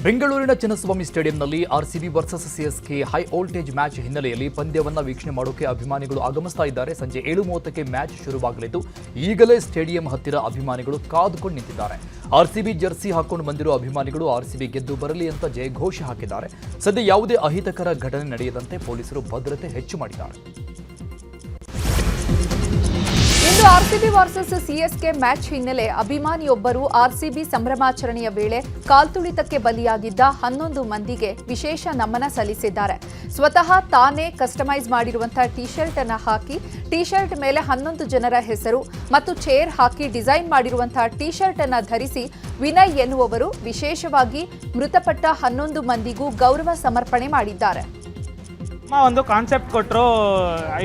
ಬೆಂಗಳೂರಿನ ಚಿನ್ನಸ್ವಾಮಿ ಸ್ಟೇಡಿಯಂನಲ್ಲಿ RCB versus CSK high voltage match ಹಿನ್ನೆಲೆಯಲ್ಲಿ ಪಂದ್ಯವನ್ನ ವೀಕ್ಷಣೆ ಮಾಡೋಕೆ ಅಭಿಮಾನಿಗಳು ಆಗಮಿಸ್ತಾ ಇದ್ದಾರೆ. ಸಂಜೆ 7:30ಕ್ಕೆ ಮ್ಯಾಚ್ ಶುರುವಾಗಲಿದ್ದು ಈಗಲೇ ಸ್ಟೇಡಿಯಂ ಹತ್ತಿರ ಅಭಿಮಾನಿಗಳು ಕಾದುಕೊಂಡು ನಿಂತಿದ್ದಾರೆ. ಆರ್ಸಿಬಿ ಜರ್ಸಿ ಹಾಕೊಂಡು ಬಂದಿರುವ ಅಭಿಮಾನಿಗಳು ಆರ್ಸಿಬಿ ಗೆದ್ದು ಬರಲಿ ಅಂತ ಜಯಘೋಷ ಹಾಕಿದ್ದಾರೆ. ಸದ್ಯ ಯಾವುದೇ ಅಹಿತಕರ ಘಟನೆ ನಡೆಯದಂತೆ ಪೊಲೀಸರು ಭದ್ರತೆ ಹೆಚ್ಚು ಮಾಡಿದ್ದಾರೆ. ಇಂದು ಆರ್ಸಿಬಿ ವರ್ಸಸ್ ಸಿಎಸ್ಕೆ ಮ್ಯಾಚ್ ಹಿನ್ನೆಲೆ ಅಭಿಮಾನಿಯೊಬ್ಬರು ಆರ್ಸಿಬಿ ಸಂಭ್ರಮಾಚರಣೆಯ ವೇಳೆ ಕಾಲ್ತುಳಿತಕ್ಕೆ ಬಲಿಯಾಗಿದ್ದ 11 ಮಂದಿಗೆ ವಿಶೇಷ ನಮನ ಸಲ್ಲಿಸಿದ್ದಾರೆ. ಸ್ವತಃ ತಾನೇ ಕಸ್ಟಮೈಸ್ ಮಾಡಿರುವಂತಹ ಟಿ ಶರ್ಟ್ ಅನ್ನು ಹಾಕಿ ಟಿ ಶರ್ಟ್ ಮೇಲೆ 11 ಜನರ ಹೆಸರು ಮತ್ತು ಚೇರ್ ಹಾಕಿ ಡಿಸೈನ್ ಮಾಡಿರುವಂತಹ ಟಿ ಶರ್ಟ್ ಅನ್ನು ಧರಿಸಿ ವಿನಯ್ ಎನ್ನುವವರು ವಿಶೇಷವಾಗಿ ಮೃತಪಟ್ಟ 11 ಮಂದಿಗೂ ಗೌರವ ಸಮರ್ಪಣೆ ಮಾಡಿದ್ದಾರೆ. ಒಂದು ಕಾನ್ಸೆಪ್ಟ್ ಕೊಟ್ಟರು.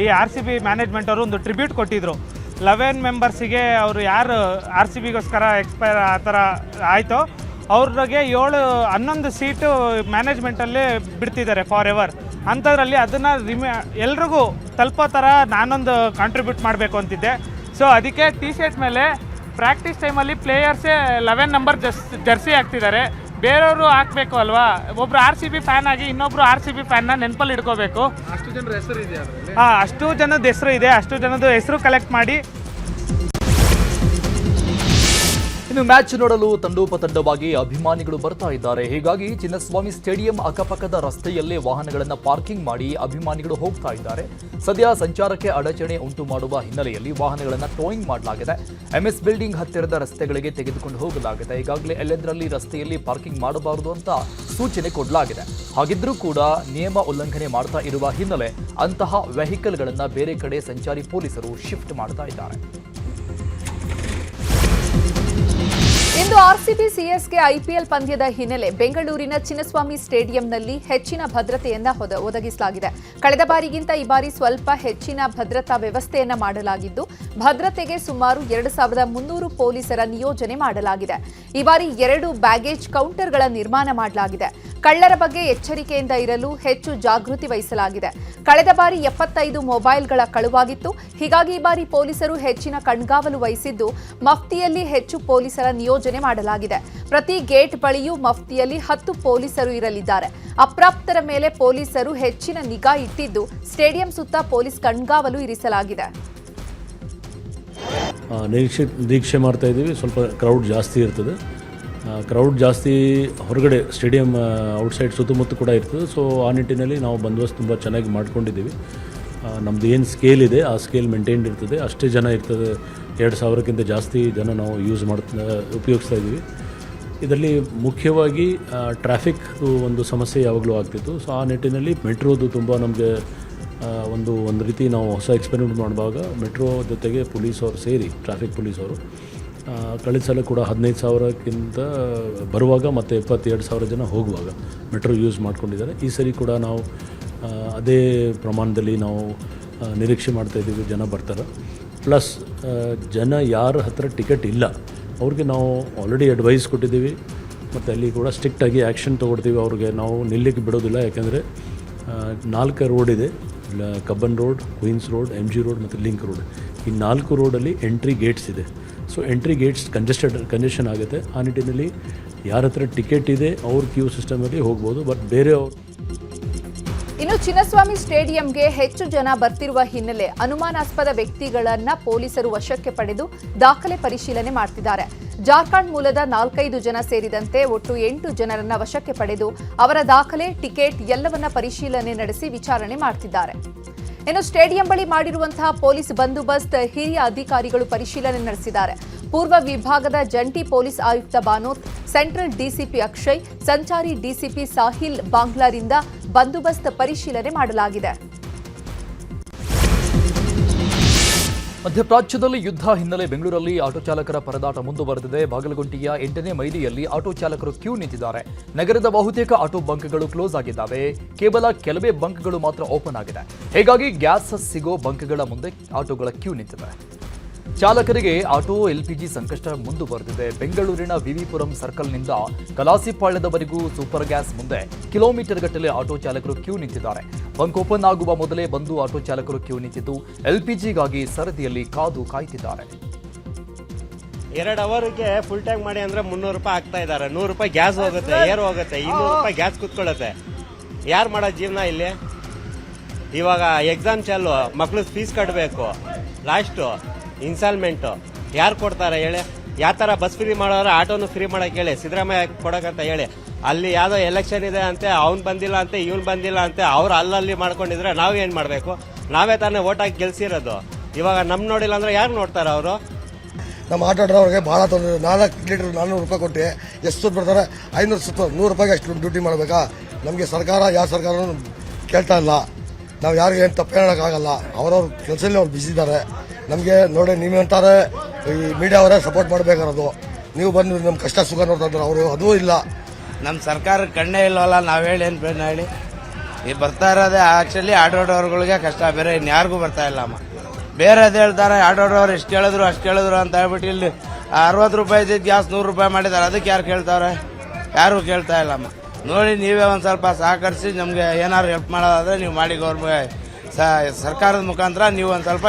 ಈ RCB ಮ್ಯಾನೇಜ್ಮೆಂಟ್ ಅವರು ಒಂದು ಟ್ರಿಬ್ಯೂಟ್ ಕೊಟ್ಟಿದ್ರು. 11 ಮೆಂಬರ್ಸಿಗೆ ಅವರು ಯಾರು RCBಗೋಸ್ಕರ ಎಕ್ಸ್ಪೈರ್ ಆ ಥರ ಆಯಿತು ಅವ್ರಿಗೆ 11 ಸೀಟು ಮ್ಯಾನೇಜ್ಮೆಂಟಲ್ಲೇ ಬಿಡ್ತಿದ್ದಾರೆ ಫಾರ್ ಎವರ್. ಅಂಥದ್ರಲ್ಲಿ ಅದನ್ನು ಎಲ್ರಿಗೂ ತಲುಪೋ ಥರ ನಾನೊಂದು ಕಾಂಟ್ರಿಬ್ಯೂಟ್ ಮಾಡಬೇಕು ಅಂತಿದ್ದೆ. ಸೊ ಅದಕ್ಕೆ ಟಿ ಶರ್ಟ್ ಮೇಲೆ ಪ್ರಾಕ್ಟೀಸ್ ಟೈಮಲ್ಲಿ ಪ್ಲೇಯರ್ಸೇ 11 ನಂಬರ್ ಜರ್ಸಿ ಹಾಕ್ತಿದ್ದಾರೆ. ಬೇರೆಯವರು ಹಾಕಬೇಕು ಅಲ್ವಾ? ಒಬ್ರು RCB ಫ್ಯಾನ್ ಆಗಿ ಇನ್ನೊಬ್ರು RCB ಫ್ಯಾನ್ನ ನೆನಪಲ್ಲಿ ಇಟ್ಕೋಬೇಕು. ಅಷ್ಟು ಜನರ ಹೆಸರು ಇದೆ. ಅಷ್ಟು ಜನದ ಹೆಸರು ಇದೆ. ಅಷ್ಟು ಜನದ ಹೆಸರು ಕಲೆಕ್ಟ್ ಮಾಡಿ ಇನ್ನು ಮ್ಯಾಚ್ ನೋಡಲು ತಂಡೋಪತಂಡವಾಗಿ ಅಭಿಮಾನಿಗಳು ಬರ್ತಾ ಇದ್ದಾರೆ. ಹೀಗಾಗಿ ಚಿನ್ನಸ್ವಾಮಿ ಸ್ಟೇಡಿಯಂ ಅಕ್ಕಪಕ್ಕದ ರಸ್ತೆಯಲ್ಲೇ ವಾಹನಗಳನ್ನು ಪಾರ್ಕಿಂಗ್ ಮಾಡಿ ಅಭಿಮಾನಿಗಳು ಹೋಗ್ತಾ ಇದ್ದಾರೆ. ಸದ್ಯ ಸಂಚಾರಕ್ಕೆ ಅಡಚಣೆ ಉಂಟು ಮಾಡುವ ಹಿನ್ನೆಲೆಯಲ್ಲಿ ವಾಹನಗಳನ್ನು ಟೋಯಿಂಗ್ ಮಾಡಲಾಗಿದೆ. MS ಬಿಲ್ಡಿಂಗ್ ಹತ್ತಿರದ ರಸ್ತೆಗಳಿಗೆ ತೆಗೆದುಕೊಂಡು ಹೋಗಲಾಗಿದೆ. ಈಗಾಗಲೇ ಎಲ್ಲೆಂದರಲ್ಲಿ ರಸ್ತೆಯಲ್ಲಿ ಪಾರ್ಕಿಂಗ್ ಮಾಡಬಾರದು ಅಂತ ಸೂಚನೆ ಕೊಡಲಾಗಿದೆ. ಹಾಗಿದ್ರೂ ಕೂಡ ನಿಯಮ ಉಲ್ಲಂಘನೆ ಮಾಡ್ತಾ ಇರುವ ಹಿನ್ನೆಲೆ ಅಂತಹ ವೆಹಿಕಲ್ಗಳನ್ನು ಬೇರೆ ಕಡೆ ಸಂಚಾರಿ ಪೊಲೀಸರು ಶಿಫ್ಟ್ ಮಾಡ್ತಾ ಇದ್ದಾರೆ. ಇಂದು ಆರ್ಸಿಬಿ ಸಿಎಸ್ಕೆ ಐಪಿಎಲ್ ಪಂದ್ಯದ ಹಿನ್ನೆಲೆ ಬೆಂಗಳೂರಿನ ಚಿನ್ನಸ್ವಾಮಿ ಸ್ಟೇಡಿಯಂನಲ್ಲಿ ಹೆಚ್ಚಿನ ಭದ್ರತೆಯನ್ನ ಒದಗಿಸಲಾಗಿದೆ. ಕಳೆದ ಬಾರಿಗಿಂತ ಈ ಬಾರಿ ಸ್ವಲ್ಪ ಹೆಚ್ಚಿನ ಭದ್ರತಾ ವ್ಯವಸ್ಥೆಯನ್ನ ಮಾಡಲಾಗಿದ್ದು ಭದ್ರತೆಗೆ ಸುಮಾರು 2300 ಪೊಲೀಸರ ನಿಯೋಜನೆ ಮಾಡಲಾಗಿದೆ. ಈ ಬಾರಿ 2 ಬ್ಯಾಗೇಜ್ ಕೌಂಟರ್ಗಳ ನಿರ್ಮಾಣ ಮಾಡಲಾಗಿದೆ. ಕಳ್ಳರ ಬಗ್ಗೆ ಎಚ್ಚರಿಕೆಯಿಂದ ಇರಲು ಹೆಚ್ಚು ಜಾಗೃತಿ ವಹಿಸಲಾಗಿದೆ. ಕಳೆದ ಬಾರಿ 75 ಮೊಬೈಲ್ಗಳ ಕಳುವಾಗಿತ್ತು. ಹೀಗಾಗಿ ಈ ಬಾರಿ ಪೊಲೀಸರು ಹೆಚ್ಚಿನ ಕಣ್ಗಾವಲು ವಹಿಸಿದ್ದು ಮಫ್ತಿಯಲ್ಲಿ ಹೆಚ್ಚು ಪೊಲೀಸರ ನಿಯೋಜನೆ ಮಾಡಲಾಗಿದೆ. ಪ್ರತಿ ಗೇಟ್ ಬಳಿಯೂ ಮಫ್ತಿಯಲ್ಲಿ 10 ಪೊಲೀಸರು ಇರಲಿದ್ದಾರೆ. ಅಪ್ರಾಪ್ತರ ಮೇಲೆ ಪೊಲೀಸರು ಹೆಚ್ಚಿನ ನಿಗಾ ಇಟ್ಟಿದ್ದು ಸ್ಟೇಡಿಯಂ ಸುತ್ತ ಪೊಲೀಸ್ ಕಣ್ಗಾವಲು ಇರಿಸಲಾಗಿದೆ. ನಿರೀಕ್ಷೆ ಮಾಡ್ತಾ ಇದ್ದೀವಿ. ಸ್ವಲ್ಪ ಕ್ರೌಡ್ ಜಾಸ್ತಿ ಇರ್ತದೆ. ಕ್ರೌಡ್ ಜಾಸ್ತಿ ಹೊರಗಡೆ ಸ್ಟೇಡಿಯಂ ಔಟ್ಸೈಡ್ ಸುತ್ತಮುತ್ತ ಕೂಡ ಇರ್ತದೆ. ಸೊ ಆ ನಿಟ್ಟಿನಲ್ಲಿ ನಾವು ಬಂದೋಬಸ್ತ್ ತುಂಬ ಚೆನ್ನಾಗಿ ಮಾಡ್ಕೊಂಡಿದ್ದೀವಿ. ನಮ್ಮದು ಏನು ಸ್ಕೇಲ್ ಇದೆ ಆ ಸ್ಕೇಲ್ ಮೇಂಟೈನ್ಡ್ ಇರ್ತದೆ. ಅಷ್ಟೇ ಜನ ಇರ್ತದೆ. 2000ಕ್ಕಿಂತ ಜಾಸ್ತಿ ಜನ ನಾವು ಉಪಯೋಗಿಸ್ತಾ ಇದ್ದೀವಿ. ಇದರಲ್ಲಿ ಮುಖ್ಯವಾಗಿ ಟ್ರಾಫಿಕ್ ಒಂದು ಸಮಸ್ಯೆ ಯಾವಾಗಲೂ ಆಗ್ತಿತ್ತು. ಸೊ ಆ ನಿಟ್ಟಿನಲ್ಲಿ ಮೆಟ್ರೋದು ತುಂಬ ನಮಗೆ ಒಂದು ರೀತಿ ನಾವು ಹೊಸ ಎಕ್ಸ್ಪೆರಿಮೆಂಟ್ ಮಾಡುವಾಗ ಮೆಟ್ರೋ ಜೊತೆಗೆ ಪೊಲೀಸವರು ಸೇರಿ ಟ್ರಾಫಿಕ್ ಪೊಲೀಸವರು ಕಳೆದ ಸಲ ಕೂಡ 15,000ಕ್ಕಿಂತ ಬರುವಾಗ ಮತ್ತು 72,000 ಜನ ಹೋಗುವಾಗ ಮೆಟ್ರೋ ಯೂಸ್ ಮಾಡ್ಕೊಂಡಿದ್ದಾರೆ. ಈ ಸರಿ ಕೂಡ ನಾವು ಅದೇ ಪ್ರಮಾಣದಲ್ಲಿ ನಾವು ನಿರೀಕ್ಷೆ ಮಾಡ್ತಾಯಿದ್ದೀವಿ. ಜನ ಬರ್ತಾರೆ. ಪ್ಲಸ್ ಜನ ಯಾರ ಹತ್ರ ಟಿಕೆಟ್ ಇಲ್ಲ ಅವ್ರಿಗೆ ನಾವು ಆಲ್ರೆಡಿ ಅಡ್ವೈಸ್ ಕೊಟ್ಟಿದ್ದೀವಿ ಮತ್ತು ಅಲ್ಲಿ ಕೂಡ ಸ್ಟ್ರಿಕ್ಟಾಗಿ ಆ್ಯಕ್ಷನ್ ತೊಗೊಳ್ತೀವಿ. ಅವ್ರಿಗೆ ನಾವು ನಿಲ್ಲಿಕ್ಕೆ ಬಿಡೋದಿಲ್ಲ. ಯಾಕೆಂದರೆ 4 ರೋಡ್ ಇದೆ. Cubbon road, Queens road, MG road ಮತ್ತು ಲಿಂಕ್ ರೋಡ್. ಈ 4 ರೋಡಲ್ಲಿ ಎಂಟ್ರಿ ಗೇಟ್ಸ್ ಇದೆ. ಸೊ ಎಂಟ್ರಿ ಗೇಟ್ಸ್ ಕಂಜೆಷನ್ ಆಗುತ್ತೆ. ಆ ನಿಟ್ಟಿನಲ್ಲಿ ಯಾರ ಹತ್ರ ಟಿಕೆಟ್ ಇದೆ ಅವ್ರ ಕ್ಯೂ ಸಿಸ್ಟಮಲ್ಲಿ ಹೋಗ್ಬೋದು. ಬಟ್ ಬೇರೆಯವರು ಇನ್ನು ಚಿನ್ನಸ್ವಾಮಿ ಸ್ಟೇಡಿಯಂಗೆ ಹೆಚ್ಚು ಜನ ಬರ್ತಿರುವ ಹಿನ್ನೆಲೆ ಅನುಮಾನಾಸ್ಪದ ವ್ಯಕ್ತಿಗಳನ್ನ ಪೊಲೀಸರು ವಶಕ್ಕೆ ಪಡೆದು ದಾಖಲೆ ಪರಿಶೀಲನೆ ಮಾಡ್ತಿದ್ದಾರೆ. ಜಾರ್ಖಂಡ್ ಮೂಲದ 4-5 ಜನ ಸೇರಿದಂತೆ ಒಟ್ಟು 8 ಜನರನ್ನ ವಶಕ್ಕೆ ಪಡೆದು ಅವರ ದಾಖಲೆ, ಟಿಕೆಟ್ ಎಲ್ಲವನ್ನ ಪರಿಶೀಲನೆ ನಡೆಸಿ ವಿಚಾರಣೆ ಮಾಡ್ತಿದ್ದಾರೆ. ಇನ್ನು ಸ್ಟೇಡಿಯಂ ಬಳಿ ಮಾಡಿರುವಂತಹ ಪೊಲೀಸ್ ಬಂದೋಬಸ್ತ್ ಹಿರಿಯ ಅಧಿಕಾರಿಗಳು ಪರಿಶೀಲನೆ ನಡೆಸಿದ್ದಾರೆ. ಪೂರ್ವ ವಿಭಾಗದ ಜಂಟಿ ಪೊಲೀಸ್ ಆಯುಕ್ತ ಬಾನೋತ್, ಸೆಂಟ್ರಲ್ ಡಿಸಿಪಿ ಅಕ್ಷಯ್, ಸಂಚಾರಿ ಡಿಸಿಪಿ ಸಾಹಿಲ್ ಬಾಂಗ್ಲಾರಿಂದ ಬಂದೋಬಸ್ತ್ ಪರಿಶೀಲನೆ ಮಾಡಲಾಗಿದೆ. ಮಧ್ಯಪ್ರಾಚ್ಯದಲ್ಲಿ ಯುದ್ಧ ಹಿನ್ನೆಲೆ ಬೆಂಗಳೂರಲ್ಲಿ ಆಟೋ ಚಾಲಕರ ಪರದಾಟ ಮುಂದುವರೆದಿದೆ. ಬಾಗಲಗುಂಟೆಯ 8ನೇ ಮೈಲಿಯಲ್ಲಿ ಆಟೋ ಚಾಲಕರು ಕ್ಯೂ ನಿಂತಿದ್ದಾರೆ. ನಗರದ ಬಹುತೇಕ ಆಟೋ ಬಂಕ್ಗಳು ಕ್ಲೋಸ್ ಆಗಿದ್ದಾವೆ. ಕೇವಲ ಕೆಲವೇ ಬಂಕ್ಗಳು ಮಾತ್ರ ಓಪನ್ ಆಗಿದೆ. ಹೀಗಾಗಿ ಗ್ಯಾಸ್ ಸಿಗೋ ಬಂಕ್ಗಳ ಮುಂದೆ ಆಟೋಗಳ ಕ್ಯೂ ನಿಂತಿದೆ. ಚಾಲಕರಿಗೆ ಆಟೋ LPG ಸಂಕಷ್ಟ ಮುಂದುವರೆದಿದೆ. ಬೆಂಗಳೂರಿನ ವಿವಿಪುರಂ ಸರ್ಕಲ್ನಿಂದ ಕಲಾಸಿಪಾಳ್ಯದವರೆಗೂ ಸೂಪರ್ ಗ್ಯಾಸ್ ಮುಂದೆ ಕಿಲೋಮೀಟರ್ ಗಟ್ಟಲೆ ಆಟೋ ಚಾಲಕರು ಕ್ಯೂ ನಿಂತಿದ್ದಾರೆ. ಬಂಕ್ ಓಪನ್ ಆಗುವ ಮೊದಲೇ ಬಂದು ಆಟೋ ಚಾಲಕರು ಕ್ಯೂ ನಿಂತಿದ್ದು LPGಗಾಗಿ ಸರದಿಯಲ್ಲಿ ಕಾಯ್ತಿದ್ದಾರೆ. 2 ಅವರ್ಗೆ ಫುಲ್ ಟ್ಯಾಂಕ್ ಮಾಡಿ ಅಂದ್ರೆ 300 ರೂಪಾಯಿ ಆಗ್ತಾ ಇದ್ದಾರೆ. 100 ರೂಪಾಯಿ ಗ್ಯಾಸ್ ಹೋಗುತ್ತೆ, ಏರ್ ಹೋಗುತ್ತೆ, 200 ರೂಪಾಯಿ ಗ್ಯಾಸ್ ಕುತ್ಕೊಳ್ಳುತ್ತೆ. ಯಾರು ಮಾಡೋ ಜೀವನ ಇಲ್ಲಿ? ಇವಾಗ ಎಕ್ಸಾಮ್ ಚಾಲು, ಮಕ್ಳು ಫೀಸ್ ಕಟ್ಟಬೇಕು, ಲಾಸ್ಟು ಇನ್ಸ್ಟಾಲ್ಮೆಂಟು ಯಾರು ಕೊಡ್ತಾರೆ ಹೇಳಿ? ಯಾವ ಥರ ಬಸ್ ಫ್ರೀ ಮಾಡೋರು ಆಟೋನು ಫ್ರೀ ಮಾಡೋಕೆ ಹೇಳಿ, ಸಿದ್ದರಾಮಯ್ಯ ಕೊಡೋಕಂತ ಹೇಳಿ. ಅಲ್ಲಿ ಯಾವುದೋ ಎಲೆಕ್ಷನ್ ಇದೆ ಅಂತೆ, ಅವ್ನು ಬಂದಿಲ್ಲ ಅಂತೆ, ಇವ್ನು ಬಂದಿಲ್ಲ ಅಂತೆ, ಅವ್ರು ಅಲ್ಲಲ್ಲಿ ಮಾಡ್ಕೊಂಡಿದ್ರೆ ನಾವೇನು ಮಾಡಬೇಕು? ನಾವೇ ತಾನೇ ಓಟ್ ಹಾಕಿ ಗೆಲ್ಸಿರೋದು. ಇವಾಗ ನಮ್ಮ ನೋಡಿಲ್ಲ ಅಂದ್ರೆ ಯಾರು ನೋಡ್ತಾರೆ ಅವರು? ನಮ್ಮ ಆಟೋ ಡ್ರೈವರ್ಗೆ ಭಾಳ ತೊಂದರೆ. 4 ಲೀಟರ್ 400 ರೂಪಾಯಿ ಕೊಟ್ಟು ಎಷ್ಟು ಸುತ್ತು ಬರ್ತಾರೆ? 500 ಸುತ್ತು 100 ರೂಪಾಯಿಗೆ ಅಷ್ಟು ಡ್ಯೂಟಿ ಮಾಡಬೇಕಾ? ನಮಗೆ ಸರ್ಕಾರ ಯಾವ ಸರ್ಕಾರನೂ ಕೇಳ್ತಾ ಇಲ್ಲ. ನಾವು ಯಾರಿಗೂ ಏನು ತಪ್ಪು ಹೇಳೋಕ್ಕಾಗಲ್ಲ. ಅವ್ರವ್ರ ಕೆಲಸದಲ್ಲಿ ಅವ್ರು ಬಿಸಿ ಇದ್ದಾರೆ. ನಮಗೆ ನೋಡಿ, ನೀವಂತಾರೆ ಈ ಮೀಡಿಯಾ ಅವರೇ ಸಪೋರ್ಟ್ ಮಾಡಬೇಕಾರೋದು. ನೀವು ಬಂದು ನಮ್ಮ ಕಷ್ಟ ಸುಖ ನೋಡ್ತಾ ಇದ್ದಾರೆ, ಅವರು ಅದೂ ಇಲ್ಲ. ನಮ್ಮ ಸರ್ಕಾರ ಕಣ್ಣೇ ಇಲ್ವಲ್ಲ, ನಾವು ಹೇಳಿ ಏನು ಬೇಡ ಹೇಳಿ. ಈ ಬರ್ತಾ ಇರೋದೇ ಆ್ಯಕ್ಚುಲಿ ಆಟೋ ಡ್ರೈವರ್ಗಳಿಗೆ ಕಷ್ಟ, ಬೇರೆ ಇನ್ಯಾರಿಗೂ ಬರ್ತಾ ಇಲ್ಲಮ್ಮ. ಬೇರೆದು ಹೇಳ್ತಾರೆ ಆಟೋ ಡ್ರೈವರ್ ಎಷ್ಟು ಹೇಳಿದ್ರು ಅಂತ ಹೇಳ್ಬಿಟ್ಟು ಇಲ್ಲಿ 60 ರೂಪಾಯಿ ಇದ್ದಿದ್ದು ಗ್ಯಾಸ್ 100 ರೂಪಾಯಿ ಮಾಡಿದ್ದಾರೆ. ಅದಕ್ಕೆ ಯಾರು ಕೇಳ್ತಾವ್ರೆ? ಯಾರು ಕೇಳ್ತಾ ಇಲ್ಲಮ್ಮ. ನೋಡಿ, ನೀವೇ ಒಂದು ಸ್ವಲ್ಪ ಸಹಕರಿಸಿ ನಮಗೆ ಏನಾದ್ರು ಹೆಲ್ಪ್ ಮಾಡೋದಾದರೆ ನೀವು ಮಾಡಿ. ಸರ್ಕಾರದ ಮುಖಾಂತರ ನೀವು ಒಂದು ಸ್ವಲ್ಪ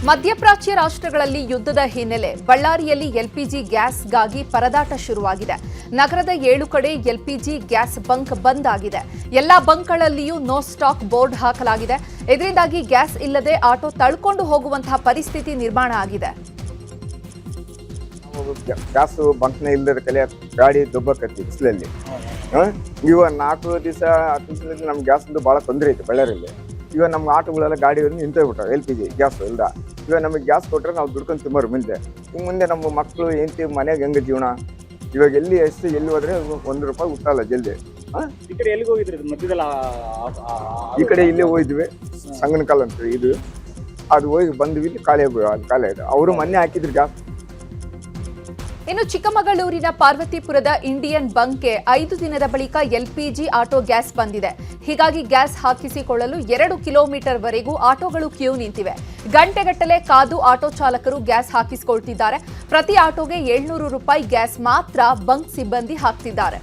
ಮಧ್ಯಪ್ರಾಚ್ಯ ರಾಷ್ಟ್ರಗಳಲ್ಲಿ ಯುದ್ಧದ ಹಿನ್ನೆಲೆ ಬಳ್ಳಾರಿಯಲ್ಲಿ ಎಲ್ಪಿಜಿ ಗ್ಯಾಸ್ಗಾಗಿ ಪರದಾಟ ಶುರುವಾಗಿದೆ. ನಗರದ 7 ಕಡೆ ಎಲ್ಪಿಜಿ ಗ್ಯಾಸ್ ಬಂಕ್ ಬಂದ್ ಆಗಿದೆ. ಎಲ್ಲಾ ಬಂಕ್ಗಳಲ್ಲಿಯೂ ನೋ ಸ್ಟಾಕ್ ಬೋರ್ಡ್ ಹಾಕಲಾಗಿದೆ. ಇದರಿಂದಾಗಿ ಗ್ಯಾಸ್ ಇಲ್ಲದೆ ಆಟೋ ತಳ್ಕೊಂಡು ಹೋಗುವಂತಹ ಪರಿಸ್ಥಿತಿ ನಿರ್ಮಾಣ ಆಗಿದೆ. ಗ್ಯಾಸ್ ಬಂಕ್ನ ಇಲ್ಲದ ಕಲೆ ಗಾಡಿ ದುಬ್ಬಕತ್ತಿ ಬಿಸಿಲಲ್ಲಿ. ಇವಾಗ 4 ದಿವಸ 10 ದಿವಸದಲ್ಲಿ ನಮ್ಗೆ ಗ್ಯಾಸ್ ಭಾಳ ತೊಂದರೆ ಐತೆ ಬಳ್ಳಾರಿಯಲ್ಲಿ. ಇವಾಗ ನಮ್ಮ ಆಟೋಗಳೆಲ್ಲ ಗಾಡಿಯನ್ನು ನಿಂತೋಗ್ಬಿಟ್ಟಾವೆ LPG ಗ್ಯಾಸ್ ಇಲ್ದ. ಇವಾಗ ನಮಗೆ ಗ್ಯಾಸ್ ಕೊಟ್ಟರೆ ನಾವು ದುಡ್ಕೊಂಡು ತಿಂಬರು ಮುಂದೆ. ಇನ್ನು ಮುಂದೆ ನಮ್ಮ ಮಕ್ಕಳು ಹೆಂಡತಿ ಮನೆಗೆ ಹೆಂಗೆ ಜೀವನ? ಇವಾಗ ಎಲ್ಲಿ ಹೋದ್ರೆ 1 ರೂಪಾಯಿ ಹುಟ್ಟಲ್ಲ ಜಲ್ದಿ. ಈ ಕಡೆ ಎಲ್ಲಿಗೆ ಹೋಗಿದ್ರಿ? ಮಧ್ಯದಲ್ಲಿ ಈ ಕಡೆ ಇಲ್ಲೇ ಹೋಗಿದ್ವಿ, ಸಂಗನ ಕಾಲ ಅಂತ ಇದು, ಅದು ಹೋಗಿ ಬಂದ್ವಿ. ಇಲ್ಲಿ ಖಾಲಿ ಇದೆ. ಅವರು ಮೊನ್ನೆ ಹಾಕಿದ್ರು ಗ್ಯಾಸ್. ಇನ್ನು ಚಿಕ್ಕಮಗಳೂರಿನ ಪಾರ್ವತಿಪುರದ ಇಂಡಿಯನ್ ಬಂಕ್ಗೆ 5 ದಿನದ ಬಳಿಕ ಎಲ್ಪಿಜಿ ಆಟೋ ಗ್ಯಾಸ್ ಬಂದಿದೆ. ಹೀಗಾಗಿ ಗ್ಯಾಸ್ ಹಾಕಿಸಿಕೊಳ್ಳಲು 2 ಕಿಲೋಮೀಟರ್ ವರೆಗೂ ಆಟೋಗಳು ಕ್ಯೂ ನಿಂತಿವೆ. ಗಂಟೆಗಟ್ಟಲೆ ಕಾದು ಆಟೋ ಚಾಲಕರು ಗ್ಯಾಸ್ ಹಾಕಿಸಿಕೊಳ್ತಿದ್ದಾರೆ. ಪ್ರತಿ ಆಟೋಗೆ 700 ರೂಪಾಯಿ ಗ್ಯಾಸ್ ಮಾತ್ರ ಬಂಕ್ ಸಿಬ್ಬಂದಿ ಹಾಕ್ತಿದ್ದಾರೆ.